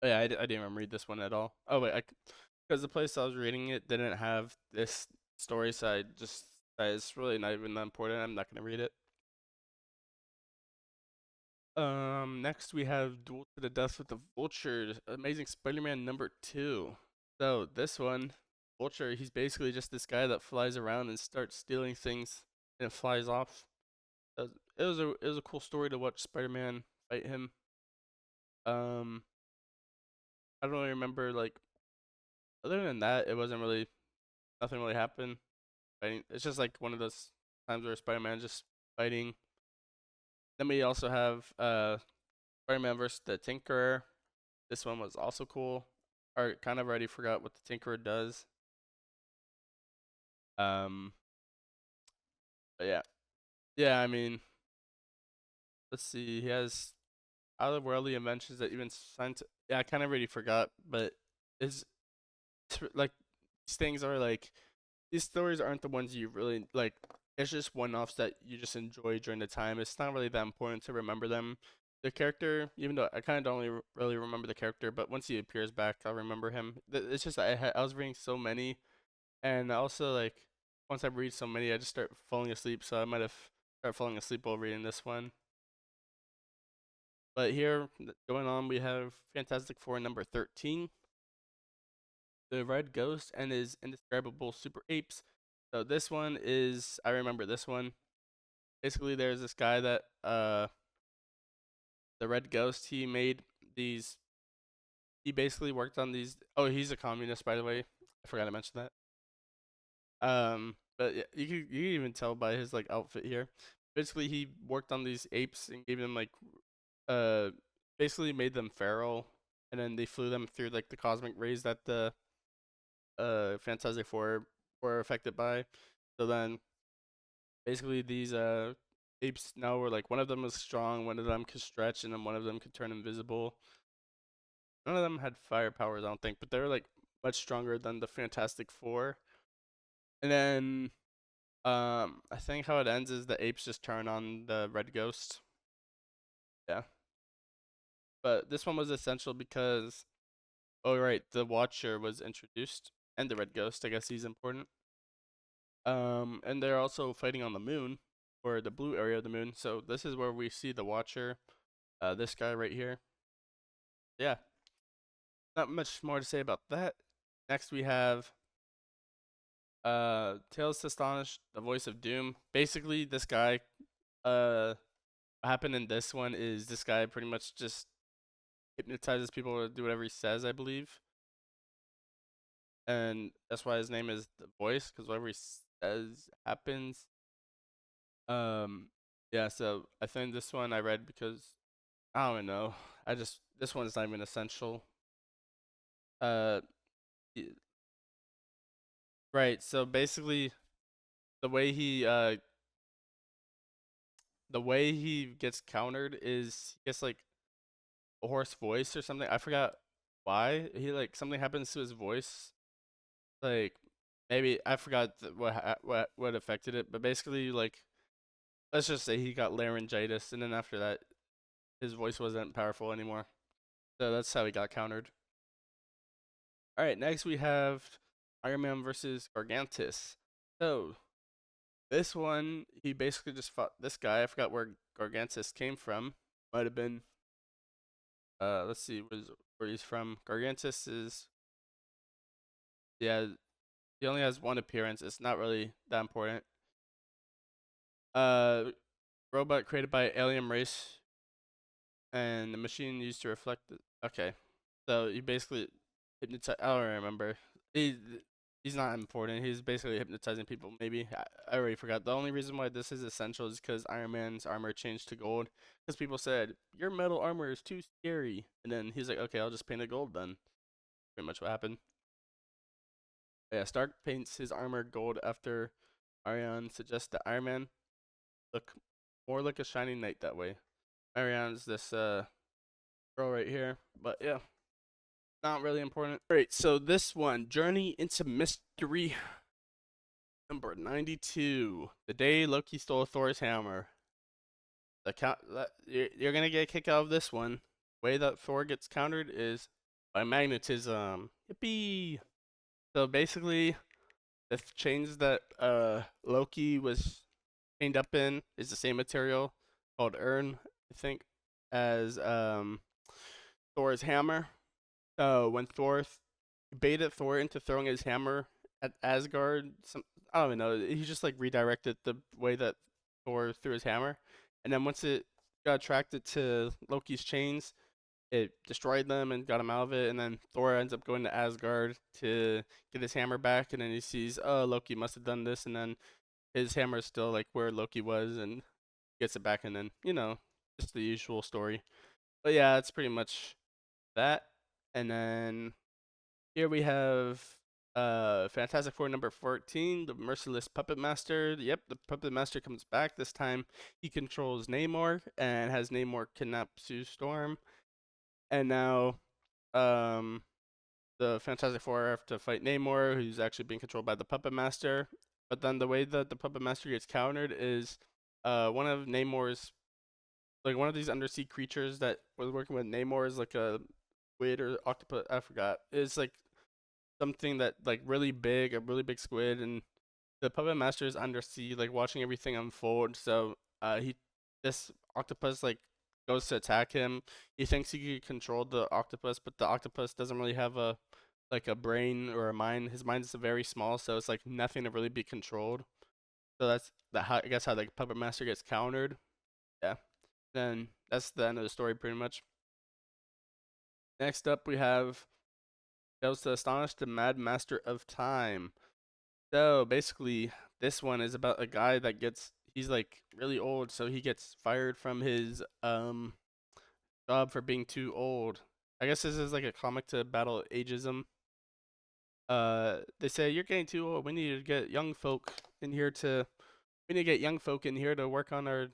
Oh yeah, I didn't even read this one at all. Oh wait, because the place I was reading it didn't have this story, so I just it's really not even that important. I'm not gonna read it. Next we have Duel to the Death with the Vulture, Amazing Spider-Man #2. So this one, Vulture, he's basically just this guy that flies around and starts stealing things and flies off. It was a cool story to watch Spider-Man fight him. Um, I don't really remember like other than that, it wasn't really nothing really happened. Fighting, it's just like one of those times where Spider-Man just fighting. Then we also have Spider-Man versus the Tinkerer. This one was also cool. I kind of already forgot what the Tinkerer does. Um, but yeah, yeah. I mean, let's see. He has otherworldly inventions that even science. Yeah, I kind of already forgot, but it's like these things are like these stories aren't the ones you really like. It's just one-offs that you just enjoy during the time. It's not really that important to remember them. The character, even though I kind of don't really remember the character, but once he appears back, I'll remember him. It's just I was reading so many, and also like once I read so many, I just start falling asleep. So I might have start falling asleep while reading this one. But here, going on, we have Fantastic Four number 13, the Red Ghost and his indescribable super apes. So this one is, I remember this one. Basically, there's this guy that the Red Ghost. He made these. He basically worked on these. Oh, he's a communist, by the way. I forgot to mention that. But yeah, you can even tell by his like outfit here. Basically, he worked on these apes and gave them like uh basically made them feral, and then they flew them through like the cosmic rays that the Fantastic Four were affected by. So then basically these apes now were like one of them was strong, one of them could stretch, and then one of them could turn invisible. None of them had fire powers, I don't think, but they were like much stronger than the Fantastic Four. And then I think how it ends is the apes just turn on the Red Ghost. Yeah. But this one was essential because oh right, the Watcher was introduced and the Red Ghost, I guess he's important. And they're also fighting on the moon or the blue area of the moon. So this is where we see the Watcher, this guy right here. Yeah. Not much more to say about that. Next we have Tales to Astonish, the voice of Doom. Basically this guy what happened in this one is this guy pretty much just hypnotizes people to do whatever he says, I believe. And that's why his name is the voice, because whatever he says happens. Um yeah, so I think this one I read because I don't know. This one is not even essential. Uh y- right, so basically the way he uh the way he gets countered is he gets like a hoarse voice or something. I forgot why. He like something happens to his voice. Like maybe I forgot what affected it, but basically like let's just say he got laryngitis and then after that his voice wasn't powerful anymore. So that's how he got countered. All right, next we have Iron Man versus Gargantus. So this one, he basically just fought this guy. I forgot where Gargantus came from. Might have been let's see where he's from. Gargantus is yeah, he only has one appearance. It's not really that important. Uh Robot created by alien race and the machine used to reflect it. Okay. So he basically hypnotize I don't remember. He he's not important. He's basically hypnotizing people. Maybe I already forgot. The only reason why this is essential is because Iron Man's armor changed to gold. Because people said your metal armor is too scary, and then he's like, okay, I'll just paint it gold then. Pretty much what happened. But yeah, Stark paints his armor gold after Ariane suggests that Iron Man look more like a shining knight that way. Ariane's this girl right here, but yeah, not really important. All right, so this one, Journey into Mystery number 92. The day Loki stole Thor's hammer. You're gonna get a kick out of this one. The way that Thor gets countered is by magnetism. Yippee! So basically, the chains that Loki was chained up in is the same material called Urn, I think, as Thor's hammer. When baited Thor into throwing his hammer at Asgard, I don't even know. He just like redirected the way that Thor threw his hammer, and then once it got attracted to Loki's chains, it destroyed them and got him out of it. And then Thor ends up going to Asgard to get his hammer back, and then he sees, oh, Loki must have done this, and then his hammer is still like where Loki was, and gets it back, and then just the usual story. But yeah, it's pretty much that. And then here we have Fantastic Four number 14, the Merciless Puppet Master. Yep, the Puppet Master comes back. This time he controls Namor and has Namor kidnap Sue Storm. And now um the Fantastic Four have to fight Namor, who's actually being controlled by the Puppet Master. But then the way that the Puppet Master gets countered is one of Namor's like one of these undersea creatures that was working with Namor is like a squid or octopus. I forgot. It's like something that like really big, a really big squid, and the puppet master is undersea, like watching everything unfold. So He this octopus like goes to attack him. He thinks he can control the octopus, but the octopus doesn't really have a like a brain or a mind. His mind is very small, so it's like nothing to really be controlled. So that's the how I guess how the puppet master gets countered. Yeah. Then that's the end of the story pretty much. Next up we have Tales to Astonish the Mad Master of Time. So basically this one is about a guy that gets he's like really old, so he gets fired from his job for being too old. I guess this is like a comic to battle ageism. They say you're getting too old. We need to get young folk in here to we need to get young folk in here to work on our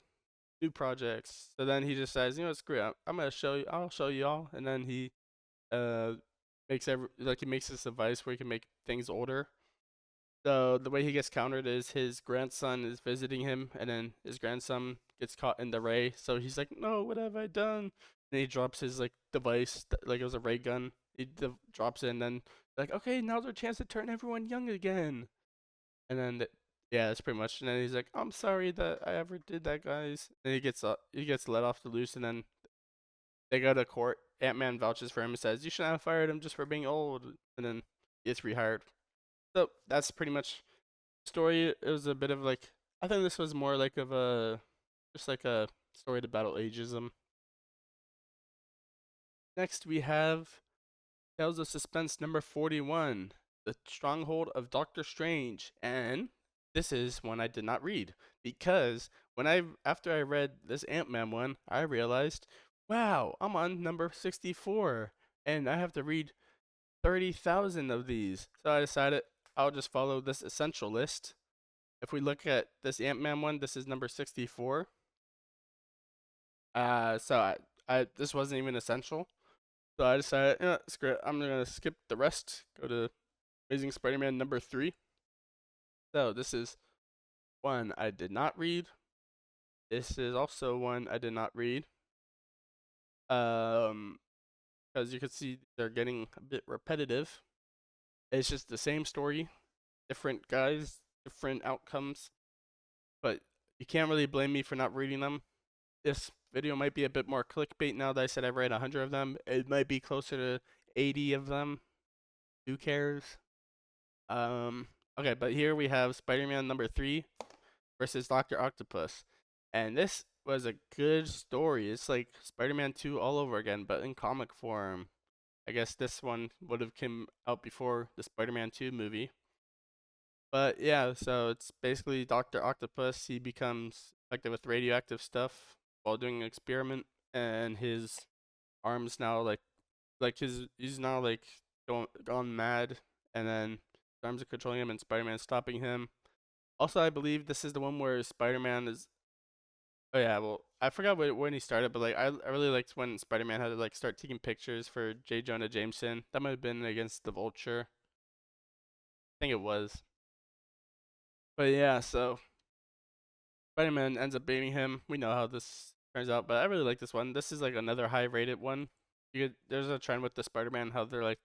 new projects. So then he just says, you know, screw it. I'm gonna show you. I'll show you all. And then he uh he makes this device where he can make things older. So the way he gets countered is his grandson is visiting him, and then his grandson gets caught in the ray. So he's like, "No, what have I done?" And he drops his like device, like it was a ray gun. He drops it, and then like, "Okay, now's our chance to turn everyone young again." And then yeah, that's pretty much. And then he's like, "I'm sorry that I ever did that, guys." And he gets let off the loose, and then they go to court. Ant Man vouches for him and says, "You shouldn't have fired him just for being old." And then he gets rehired. So that's pretty much story. It was a bit of like I think this was more like of a just like a story to battle ageism. Next we have Tales of Suspense number 41, The Stronghold of Doctor Strange, and this is one I did not read because when I after I read this Ant-Man one, I realized, wow, I'm on number 64 and I have to read 30,000 of these. So I decided I'll just follow this essential list. If we look at this Ant-Man one, this is number 64. So I this wasn't even essential. So I decided, screw it. I'm gonna skip the rest. Go to Amazing Spider-Man number 3. So this is one I did not read. This is also one I did not read. Um, because you can see they're getting a bit repetitive. It's just the same story, different guys, different outcomes. But you can't really blame me for not reading them. This video might be a bit more clickbait now that I said I've read 100 of them. It might be closer to 80 of them. Who cares? Um, okay, but here we have Spider-Man number 3 versus Doctor Octopus, and this was a good story. It's like Spider-Man 2 all over again, but in comic form. I guess this one would have come out before the Spider-Man 2 movie. But yeah, so it's basically Doctor Octopus. He becomes infected with radioactive stuff while doing an experiment, and his arms now like his he's now like gone mad, and then his arms are controlling him, and Spider-Man stopping him. Also, I believe this is the one where Spider-Man is. Oh yeah, well I forgot when he started, but like I really liked when Spider-Man had to like start taking pictures for J. Jonah Jameson. That might have been against the Vulture. I think it was. But yeah, so Spider-Man ends up beating him. We know how this turns out, but I really like this one. This is like another high-rated one. There's a trend with the Spider-Man how they're like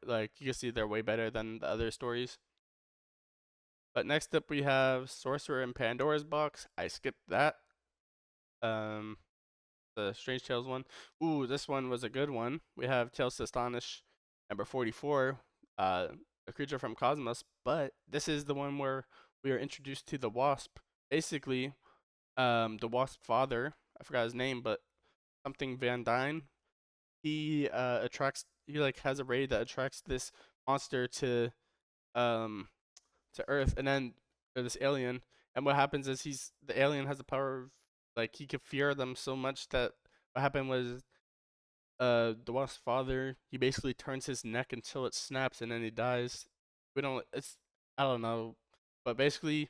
like you can see they're way better than the other stories. But next up we have Sorcerer in Pandora's Box. I skipped that. Um, the Strange Tales one. Ooh, this one was a good one. We have Tales to Astonish number 44. A creature from Cosmos. But this is the one where we are introduced to the Wasp. Basically, the Wasp father. I forgot his name, but something Van Dyne. He attracts. He like has a ray that attracts this monster um to Earth, and then this alien. And what happens is the alien has the power of like he could fear them so much that what happened was the Wasp's father he basically turns his neck until it snaps and then he dies. We don't. It's I don't know, but basically.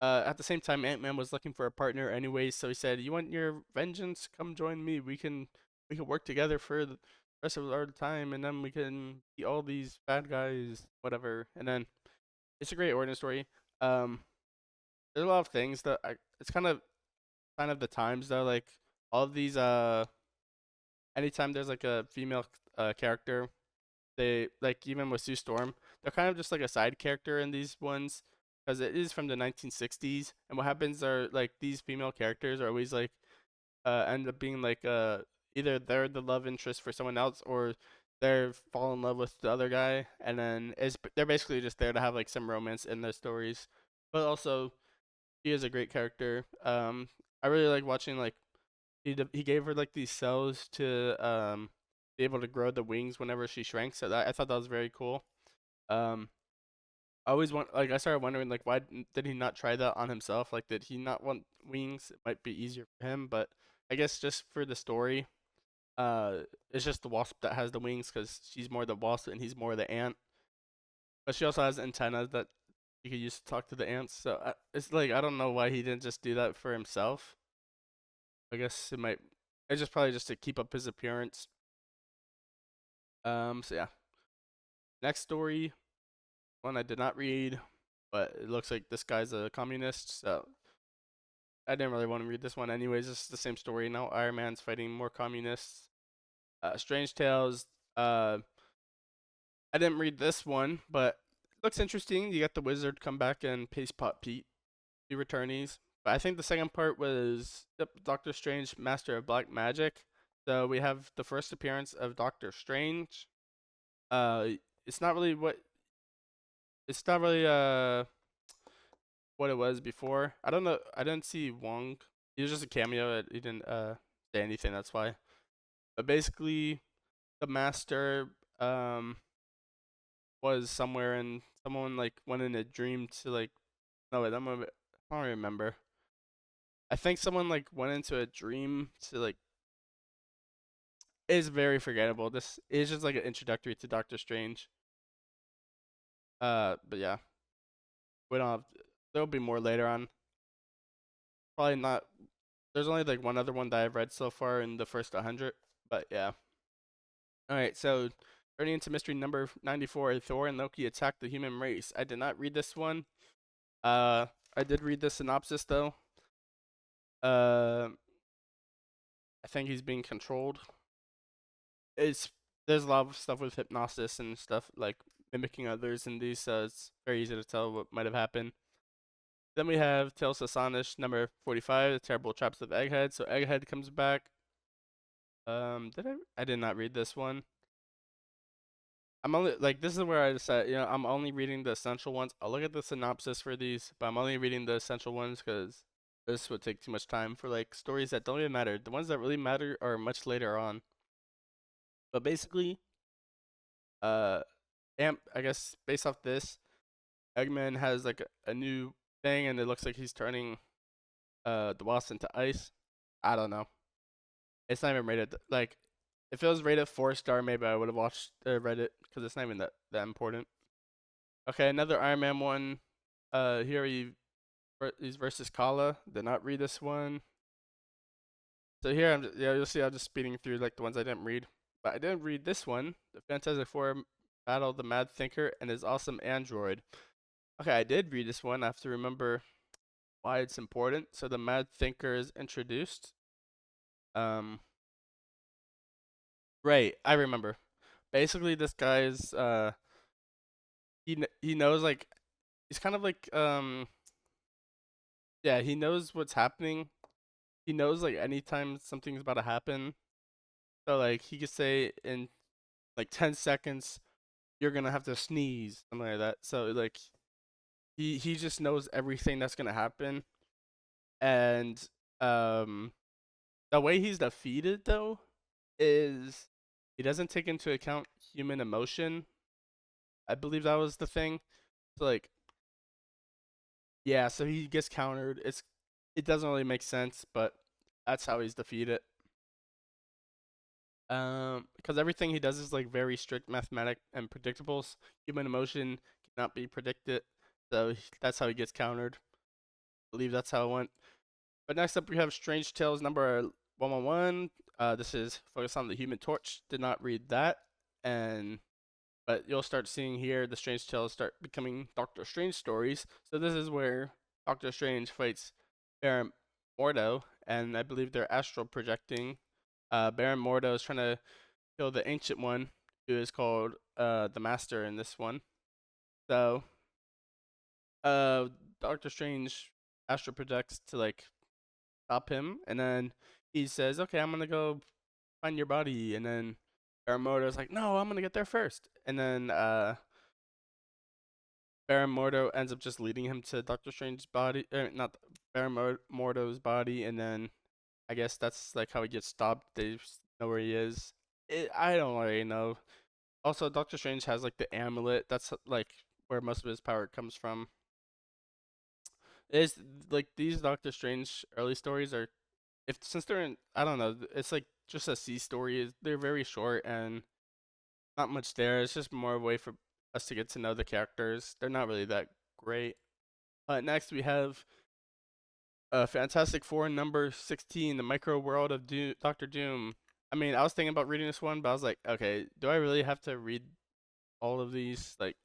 At the same time, Ant-Man was looking for a partner anyway, so he said, "You want your vengeance? Come join me. We can work together for the rest of our time, and then we can beat all these bad guys, whatever." And then it's a great origin story. Um, there's a lot of things that it's kind of the times though. Like all of these anytime there's like a female character, they like even with Sue Storm, they're kind of just like a side character in these ones. because it is from the 1960s. And what happens are like these female characters are always like end up being like either they're the love interest for someone else or they're fall in love with the other guy, and then they're basically just there to have like some romance in their stories. But also, he is a great character. I really like watching like he gave her like these cells to be able to grow the wings whenever she shrank. So I thought that was very cool. Um, I always want like I started wondering like why did he not try that on himself? Like did he not want wings? It might be easier for him, but I guess just for the story, uh, it's just the wasp that has the wings because she's more the wasp and he's more the ant. But she also has antennas that you could use to talk to the ants. So it's like I don't know why he didn't just do that for himself. I guess it might. It's just probably just to keep up his appearance. So yeah. Next story, one I did not read, but it looks like this guy's a communist. So I didn't really want to read this one anyways. It's the same story now. Iron Man's fighting more communists. Strange Tales. I didn't read this one, but it looks interesting. You got the wizard come back and Paste Pot Pete, the returnees. But I think the second part was Doctor Strange, Master of Black Magic. So we have the first appearance of Doctor Strange. Uh, it's not really what it's not really what it was before. I don't know. I didn't see Wong. He was just a cameo. He didn't say anything. That's why. But basically, the Master was somewhere and someone like went in a dream to like no wait I don't remember. I think someone like went into a dream to like it's very forgettable. This is just like an introductory to Doctor Strange. But yeah, we don't have. There'll be more later on. Probably not. There's only like one other one that I've read so far in the first 100. But yeah. All right, so turning into mystery number 94, Thor and Loki attack the human race. I did not read this one. Uh, I did read the synopsis though. Uh, I think he's being controlled. It's there's a lot of stuff with hypnosis and stuff like mimicking others in these, so it's very easy to tell what might have happened. Then we have Tales of Sonish number 45, The Terrible Traps of Egghead. So Egghead comes back. Did I did not read this one. I'm only like this is where I decided, I'm only reading the essential ones. I'll look at the synopsis for these, but I'm only reading the essential ones because this would take too much time for like stories that don't even matter. The ones that really matter are much later on. But basically, uh, I guess based off this, Eggman has like a new thing, and it looks like he's turning the Wasp into ice. I don't know. It's not even rated like if it was rated 4-star, maybe I would have watched read it because it's not even that important. Okay, another Iron Man one. Here he's versus Kala. Did not read this one. So here yeah, you'll see I'm just speeding through like the ones I didn't read, but I didn't read this one. The Fantastic Four battle the Mad Thinker and his awesome android. Okay, I did read this one. I have to remember why it's important. So the Mad Thinker is introduced. Um, right, I remember. Basically, this guy's he knows like he's kind of like yeah, he knows what's happening. He knows like anytime something's about to happen. So like he could say in like 10 seconds you're gonna have to sneeze, something like that. So like he just knows everything that's gonna happen, and um the way he's defeated though is he doesn't take into account human emotion. I believe that was the thing. So like yeah, so he gets countered. It doesn't really make sense, but that's how he's defeated. Because everything he does is like very strict mathematic and predictable. Human emotion cannot be predicted, so that's how he gets countered. I believe that's how it went. But next up we have Strange Tales number 111. This is focused on the Human Torch. Did not read that, and but you'll start seeing here the Strange Tales start becoming Doctor Strange stories. So this is where Doctor Strange fights Baron Mordo, and I believe they're astral projecting. Baron Mordo is trying to kill the Ancient One, who is called the Master in this one. So uh Doctor Strange astral projects to like stop him, and then he says, "Okay, I'm gonna go find your body," and then Baramoto's like, "No, I'm gonna get there first," and then Baramoto ends up just leading him to Doctor Strange's body, not Baramoto's body, and then I guess that's like how he gets stopped. They just know where he is. I don't really know. Also, Doctor Strange has like the amulet. That's like where most of his power comes from. Is like these Doctor Strange early stories are, if since they're in, I don't know, it's like just a C story. They're very short and not much there. It's just more a way for us to get to know the characters. They're not really that great. Next we have Fantastic Four number 16, the micro world of Doctor Doom. I mean, I was thinking about reading this one, but I was like, okay, do I really have to read all of these? Like,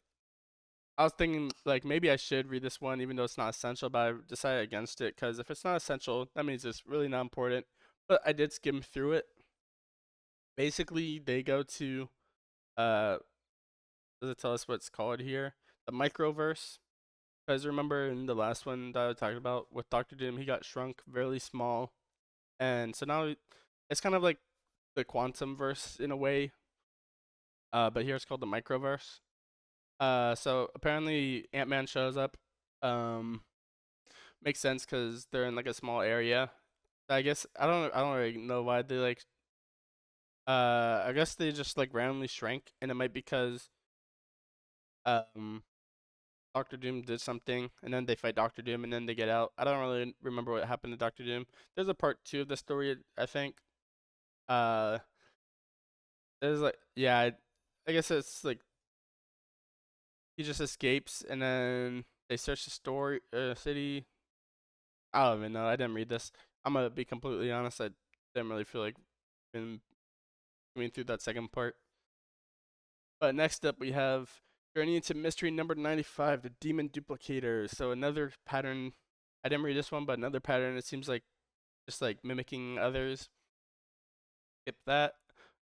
I was thinking like maybe I should read this one even though it's not essential, but I decided against it because if it's not essential, that means it's really not important. But I did skim through it. Basically, they go to uh does it tell us what it's called here? The microverse. Because remember in the last one that I talked about with Doctor Doom, he got shrunk really small, and so now it's kind of like the quantum verse in a way. But here it's called the microverse. So apparently Ant Man shows up. Um, Makes sense because they're in like a small area. I guess I don't really know why they like. I guess they just like randomly shrank, and it might be because um Doctor Doom did something, and then they fight Doctor Doom, and then they get out. I don't really remember what happened to Doctor Doom. There's a part two of the story, I think. Uh, there's like, yeah, I guess it's like he just escapes, and then they search the story, city. I don't even know. I didn't read this. I'm gonna be completely honest. I didn't really feel like in going through that second part. But next up, we have Journey into Mystery number 95, the Demon Duplicator. So another pattern. I didn't read this one, but another pattern. It seems like just like mimicking others. Skip that.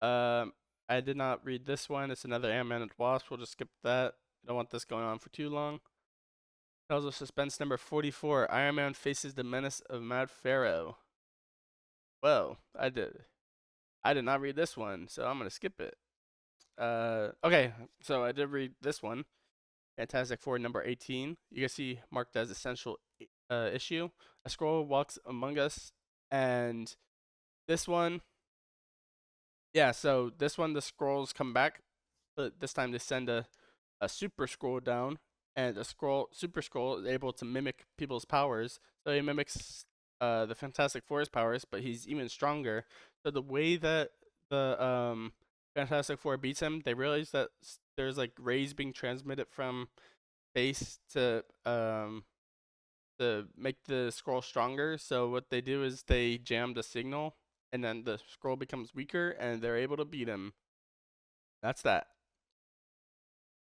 Um, I did not read this one. It's another Ant-Man and Wasp. We'll just skip that. I don't want this going on for too long. Tells us suspense number 44. Iron Man faces the menace of Mad Pharaoh. Well, I did not read this one, so I'm gonna skip it. Okay, so I did read this one. Fantastic Four number 18. You can see marked as essential issue. A scroll walks among us, and this one, yeah. So this one, the scrolls come back, but this time they send a super scroll down, and a super scroll is able to mimic people's powers. So he mimics the Fantastic Four's powers, but he's even stronger. So the way that the Fantastic Four beats him, they realize that there's like rays being transmitted from space to make the scroll stronger. So what they do is they jam the signal, and then the scroll becomes weaker, and they're able to beat him. That's that.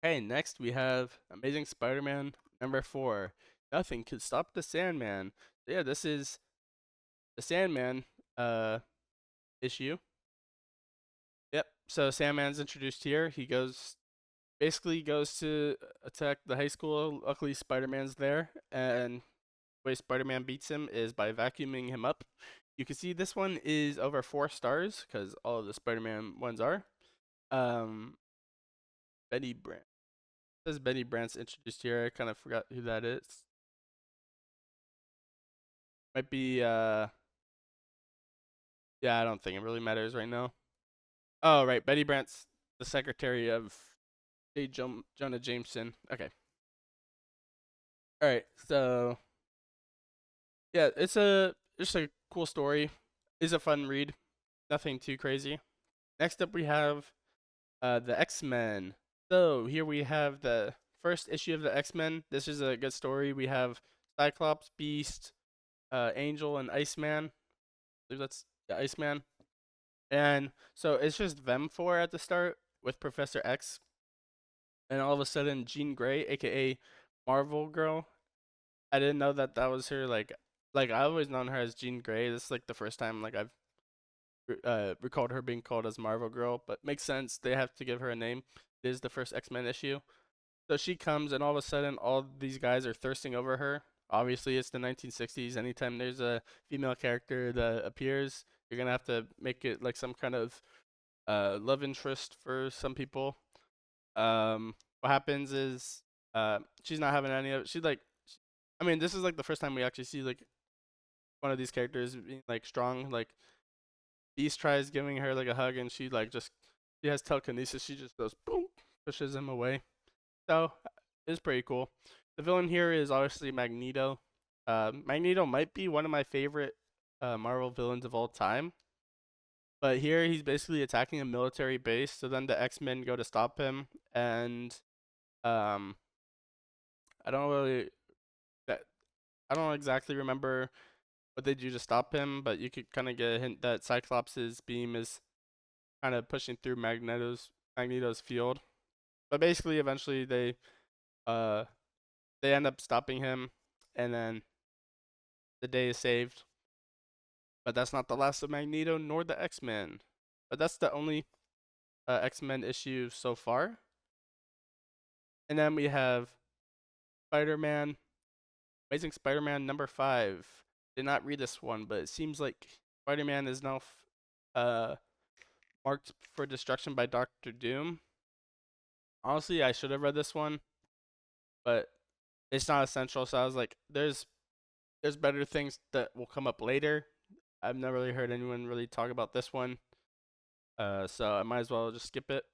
Okay, next we have Amazing Spider-Man number 4. Nothing could stop the Sandman. So yeah, this is the Sandman issue. Yep. So Sandman's introduced here. He basically goes to attack the high school. Luckily Spider-Man's there, and the way Spider-Man beats him is by vacuuming him up. You can see this one is over 4 stars because all of the Spider-Man ones are. Um, Betty Brant. It says Betty Brant's introduced here. I kind of forgot who that is. Might be yeah, I don't think it really matters right now. Oh right, Betty Brant's the secretary of Jonah Jameson. Okay. All right. So yeah, it's just a cool story. It's a fun read. Nothing too crazy. Next up we have the X-Men. So here we have the first issue of the X-Men. This is a good story. We have Cyclops, Beast, Angel, and Iceman. I believe that's the Iceman. And so it's just them four at the start with Professor X, and all of a sudden Jean Grey, aka Marvel Girl. I didn't know that that was her. Like I always known her as Jean Grey. This is like the first time like I've recalled her being called as Marvel Girl, but makes sense. They have to give her a name. It is the first X-Men issue. So she comes, and all of a sudden, all these guys are thirsting over her. Obviously, it's the 1960s. Anytime there's a female character that appears, you're gonna have to make it like some kind of love interest for some people. What happens is she's not having any of it. She's like, I mean, this is like the first time we actually see like one of these characters being like strong. Like Beast tries giving her like a hug, and she like just she has telekinesis. She just goes boom, pushes him away. So it's pretty cool. The villain here is obviously Magneto. Magneto might be one of my favorite Marvel villains of all time. But here he's basically attacking a military base. So then the X-Men go to stop him, and um, I don't really that I don't exactly remember what they do to stop him, but you could kind of get a hint that Cyclops' beam is kind of pushing through Magneto's field. But basically, eventually uh they end up stopping him, and then the day is saved. But that's not the last of Magneto nor the X-Men. But that's the only X-Men issue so far. And then we have Spider-Man, Amazing Spider-Man #5. Did not read this one, but it seems like Spider-Man is now marked for destruction by Doctor Doom. Honestly, I should have read this one, but it's not essential. So I was like, there's better things that will come up later. I've never really heard anyone really talk about this one, so I might as well just skip it.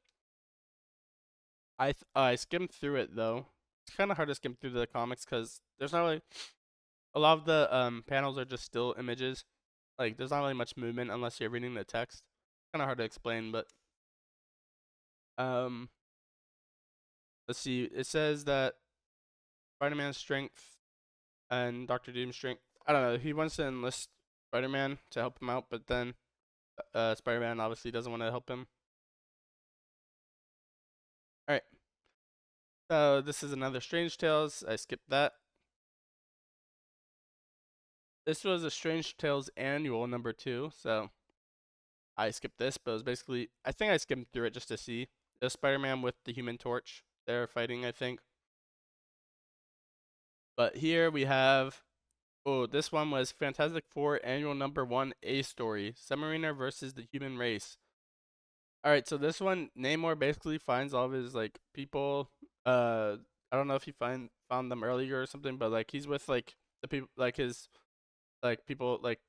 I skimmed through it though. It's kind of hard to skim through the comics because there's not really a lot of the panels are just still images. Like there's not really much movement unless you're reading the text. Kind of hard to explain, but um, let's see. It says that Spider-Man's strength and Doctor Doom's strength. I don't know. He wants to enlist Spider-Man to help him out, but then Spider-Man obviously doesn't want to help him. All right. So this is another Strange Tales. I skipped that. This was a Strange Tales annual #2, so I skipped this, but it was basically I think I skimmed through it just to see. The Spider-Man with the Human Torch. They're fighting, I think. But here we have this one was Fantastic Four annual #1 A story. Submariner versus the human race. Alright, so this one, Namor basically finds all of his like people. I don't know if he found them earlier or something, but like he's with like the people like his like people like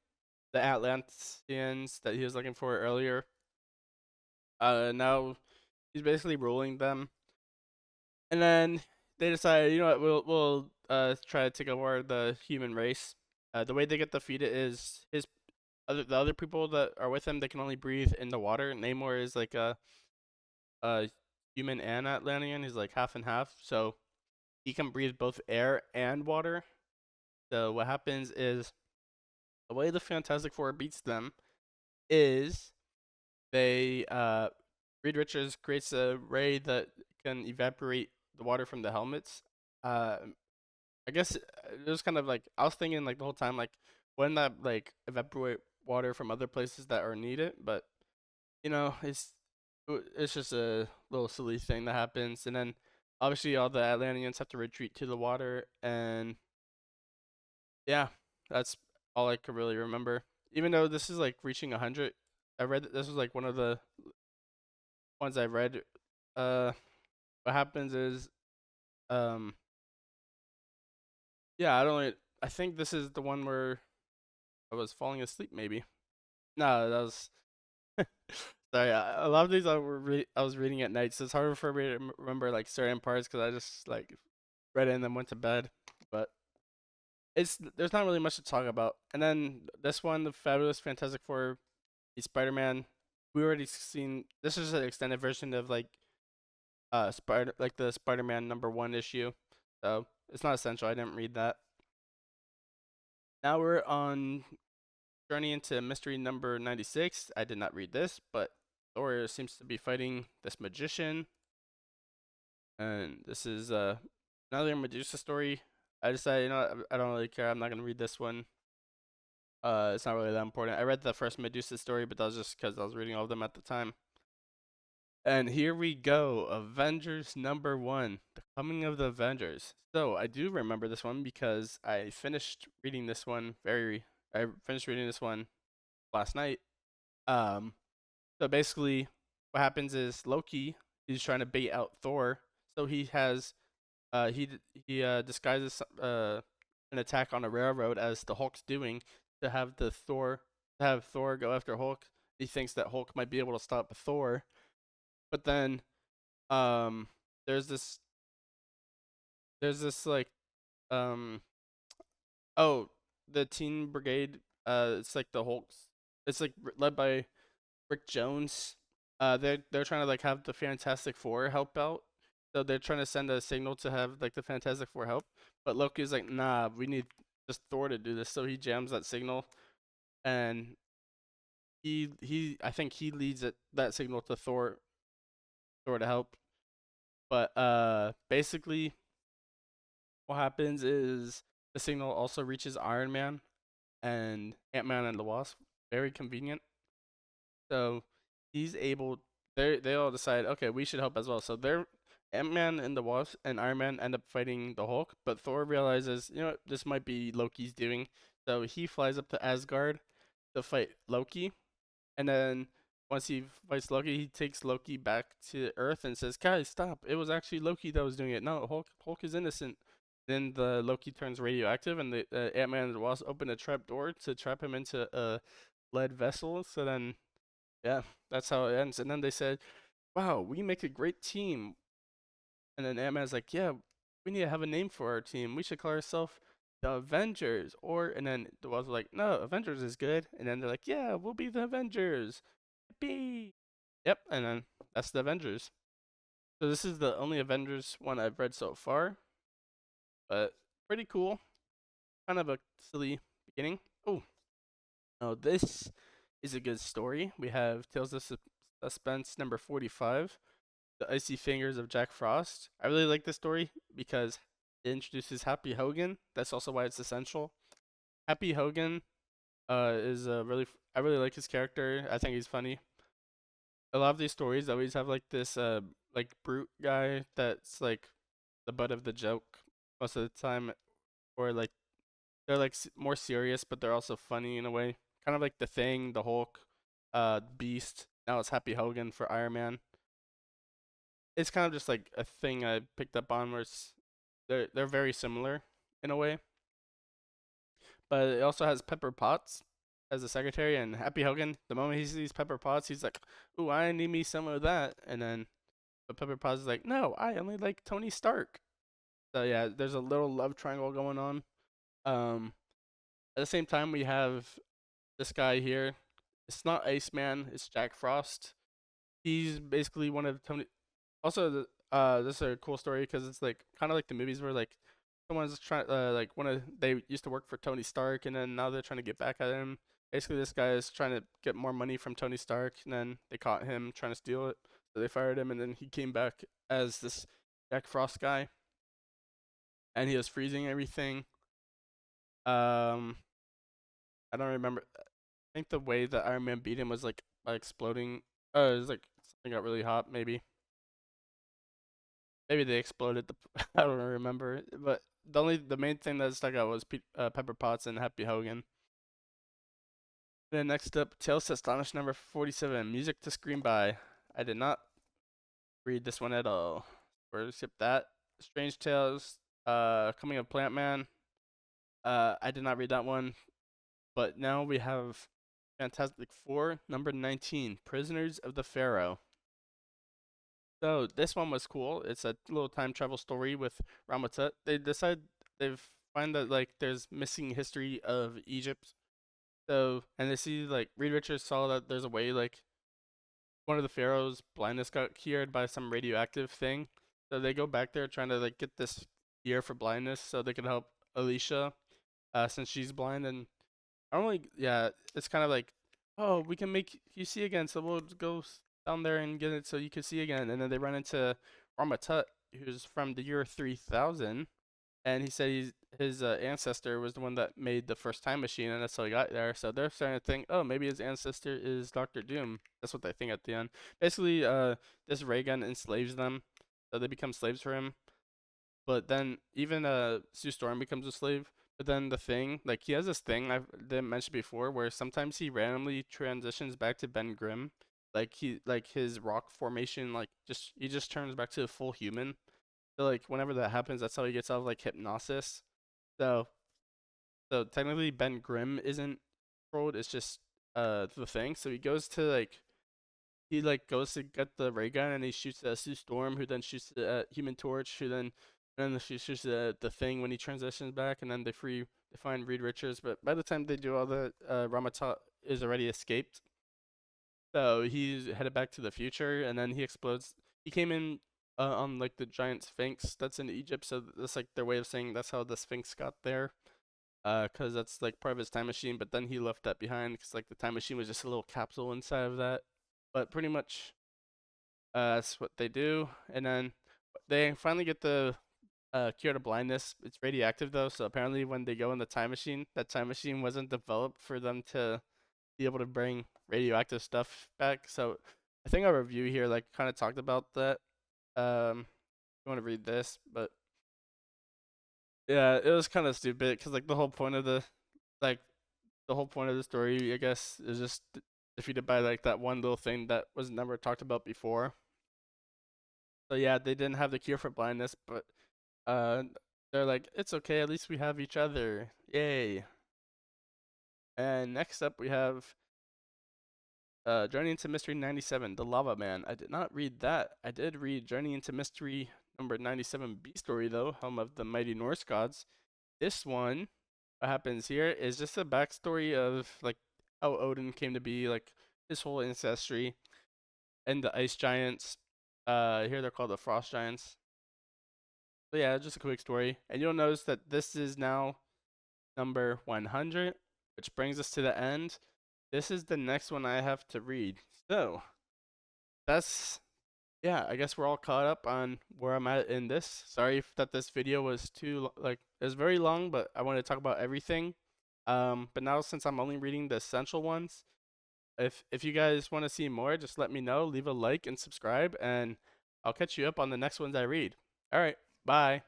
the Atlanteans that he was looking for earlier. Now he's basically ruling them, and then they decide, you know what, we'll try to take over the human race. The way they get defeated is the other people that are with him. They can only breathe in the water. Namor is like a human and Atlantean. He's like half and half, so he can breathe both air and water. So what happens is the way the Fantastic Four beats them is they Reed Richards creates a ray that can evaporate the water from the helmets. Uh, I guess it was kind of like I was thinking like the whole time like wouldn't that like evaporate water from other places that are needed? But you know it's just a little silly thing that happens, and then obviously all the Atlanteans have to retreat to the water, and yeah, that's all I could really remember. Even though this is like reaching 100, I read that this was like one of the ones I read. Uh, what happens is, um, yeah, I don't. I think this is the one where I was falling asleep. Maybe no, that was. Sorry, a lot of these I was reading at night, so it's harder for me to remember like certain parts because I just like read it and then went to bed. But it's there's not really much to talk about. And then this one, the Fabulous Fantastic Four, Spider-Man. We already seen. This is an extended version of like the Spider-Man #1 issue. So it's not essential. I didn't read that. Now we're on journey into mystery number 96. I did not read this, but Thor seems to be fighting this magician, and this is another Medusa story. I decided, you know, I don't really care. I'm not gonna read this one. It's not really that important. I read the first Medusa story, but that was just because I was reading all of them at the time. And here we go, Avengers #1, the Coming of the Avengers. So I do remember this one because I finished reading this one very. I finished reading this one last night. Um, so basically, what happens is Loki is trying to bait out Thor. So he has he disguises an attack on a railroad as the Hulk's doing to have the Thor to have Thor go after Hulk. He thinks that Hulk might be able to stop Thor, but then um there's this like um oh, the Teen Brigade, it's like the Hulk's, it's like led by Rick Jones. They're trying to like have the Fantastic Four help out. So they're trying to send a signal to have like the Fantastic Four help. But Loki's like, nah, we need just Thor to do this. So he jams that signal, and he I think he leads that signal to Thor to help. But basically what happens is the signal also reaches Iron Man and Ant-Man and the Wasp. Very convenient. So he's able. They all decide, okay, we should help as well. So they're Ant-Man and the Wasp and Iron Man end up fighting the Hulk, but Thor realizes, you know what, this might be Loki's doing. So he flies up to Asgard to fight Loki, and then once he fights Loki, he takes Loki back to Earth and says, "Guys, stop! It was actually Loki that was doing it. No, Hulk is innocent." Then the Loki turns radioactive, and the Ant Man and the Wasp open a trap door to trap him into a lead vessel. So then, yeah, that's how it ends. And then they said, "Wow, we make a great team." And then Ant Man's like, "Yeah, we need to have a name for our team. We should call ourselves the Avengers." Or and then the Wasp was like, "No, Avengers is good." And then they're like, "Yeah, we'll be the Avengers." Yippee! Yep, and then that's the Avengers. So this is the only Avengers one I've read so far, but pretty cool. Kind of a silly beginning. Oh, no, this is a good story. We have Tales of Suspense number 45, The Icy Fingers of Jack Frost. I really like this story because it introduces Happy Hogan. That's also why it's essential. Happy Hogan is I really like his character. I think he's funny. A lot of these stories always have like this like brute guy that's like the butt of the joke most of the time, or like they're like more serious but they're also funny in a way, kind of like the Thing, the Hulk, Beast. Now it's Happy Hogan for Iron Man. It's kind of just like a thing I picked up on where they're very similar in a way, but it also has Pepper Potts as a secretary, and Happy Hogan, the moment he sees Pepper Potts, he's like, "Ooh, I need me some of that," and then but Pepper Potts is like, "No, I only like Tony Stark." So yeah, there's a little love triangle going on. Um, at the same time, we have this guy here. It's not Iceman. It's Jack Frost. He's basically one of Tony. Also, this is a cool story because it's like kind of like the movies where like someone's trying, like one of they used to work for Tony Stark, and then now they're trying to get back at him. Basically, this guy is trying to get more money from Tony Stark, and then they caught him trying to steal it, so they fired him, and then he came back as this Jack Frost guy, and he was freezing everything. Um, I don't remember. I think the way that Iron Man beat him was like by exploding. It was like something got really hot. Maybe they exploded the. I don't remember. But the main thing that stuck out was Pepper Potts and Happy Hogan. Then next up, Tales to Astonish number 47, Music to Scream By. I did not read this one at all. Or skip that. Strange Tales, Coming of Plant Man. I did not read that one. But now we have Fantastic Four, number 19, Prisoners of the Pharaoh. So this one was cool. It's a little time travel story with Ramatut. They find that like there's missing history of Egypt. So and they see like Reed Richards saw that there's a way like one of the pharaohs' blindness got cured by some radioactive thing. So they go back there trying to like get this cure for blindness so they can help Alicia, since she's blind. And I don't really, yeah, it's kind of like, oh, we can make you see again, so we'll go down there and get it so you can see again. And then they run into Ramatut, who's from the year 3000, and he said his ancestor was the one that made the first time machine, and that's how he got there. So they're starting to think, oh, maybe his ancestor is Doctor Doom. That's what they think at the end. Basically, this ray gun enslaves them, so they become slaves for him. But then even Sue Storm becomes a slave. But then the thing, like he has this thing I didn't mention before, where sometimes he randomly transitions back to Ben Grimm, like his rock formation, like just he just turns back to a full human. So like whenever that happens, that's how he gets out of like hypnosis. So so technically Ben Grimm isn't controlled. It's just the thing. So he goes to like he like goes to get the ray gun and he shoots at Sue Storm, who then shoots at Human Torch, who then and then she shoots at the thing when he transitions back, and then they find Reed Richards. But by the time they do all that, Ramata is already escaped. So he's headed back to the future, and then he explodes. He came in on like the giant Sphinx that's in Egypt, so that's like their way of saying that's how the Sphinx got there. Cause that's like part of his time machine, but then he left that behind because like the time machine was just a little capsule inside of that. But pretty much, that's what they do, and then they finally get the cure to blindness. It's radioactive though, so apparently when they go in the time machine, that time machine wasn't developed for them to be able to bring radioactive stuff back. So I think our review here like kind of talked about that. You want to read this, but yeah, it was kind of stupid because like like the whole point of the story, I guess, is just defeated by like that one little thing that was never talked about before. So yeah, they didn't have the cure for blindness, but uh, they're like, it's okay, at least we have each other, yay! And next up, we have Journey into Mystery 97, The Lava Man. I did not read that. I did read Journey into Mystery number 97 B story though, Home of the Mighty Norse Gods. This one, what happens here is just a backstory of like how Odin came to be, like his whole ancestry, and the ice giants. Here they're called the frost giants. But yeah, just a quick story. And you'll notice that this is now number 100, which brings us to the end. This is the next one I have to read. So that's yeah. I guess we're all caught up on where I'm at in this. Sorry that this video was too like it was very long, but I wanted to talk about everything. But now since I'm only reading the essential ones, if you guys want to see more, just let me know. Leave a like and subscribe, and I'll catch you up on the next ones I read. All right, bye.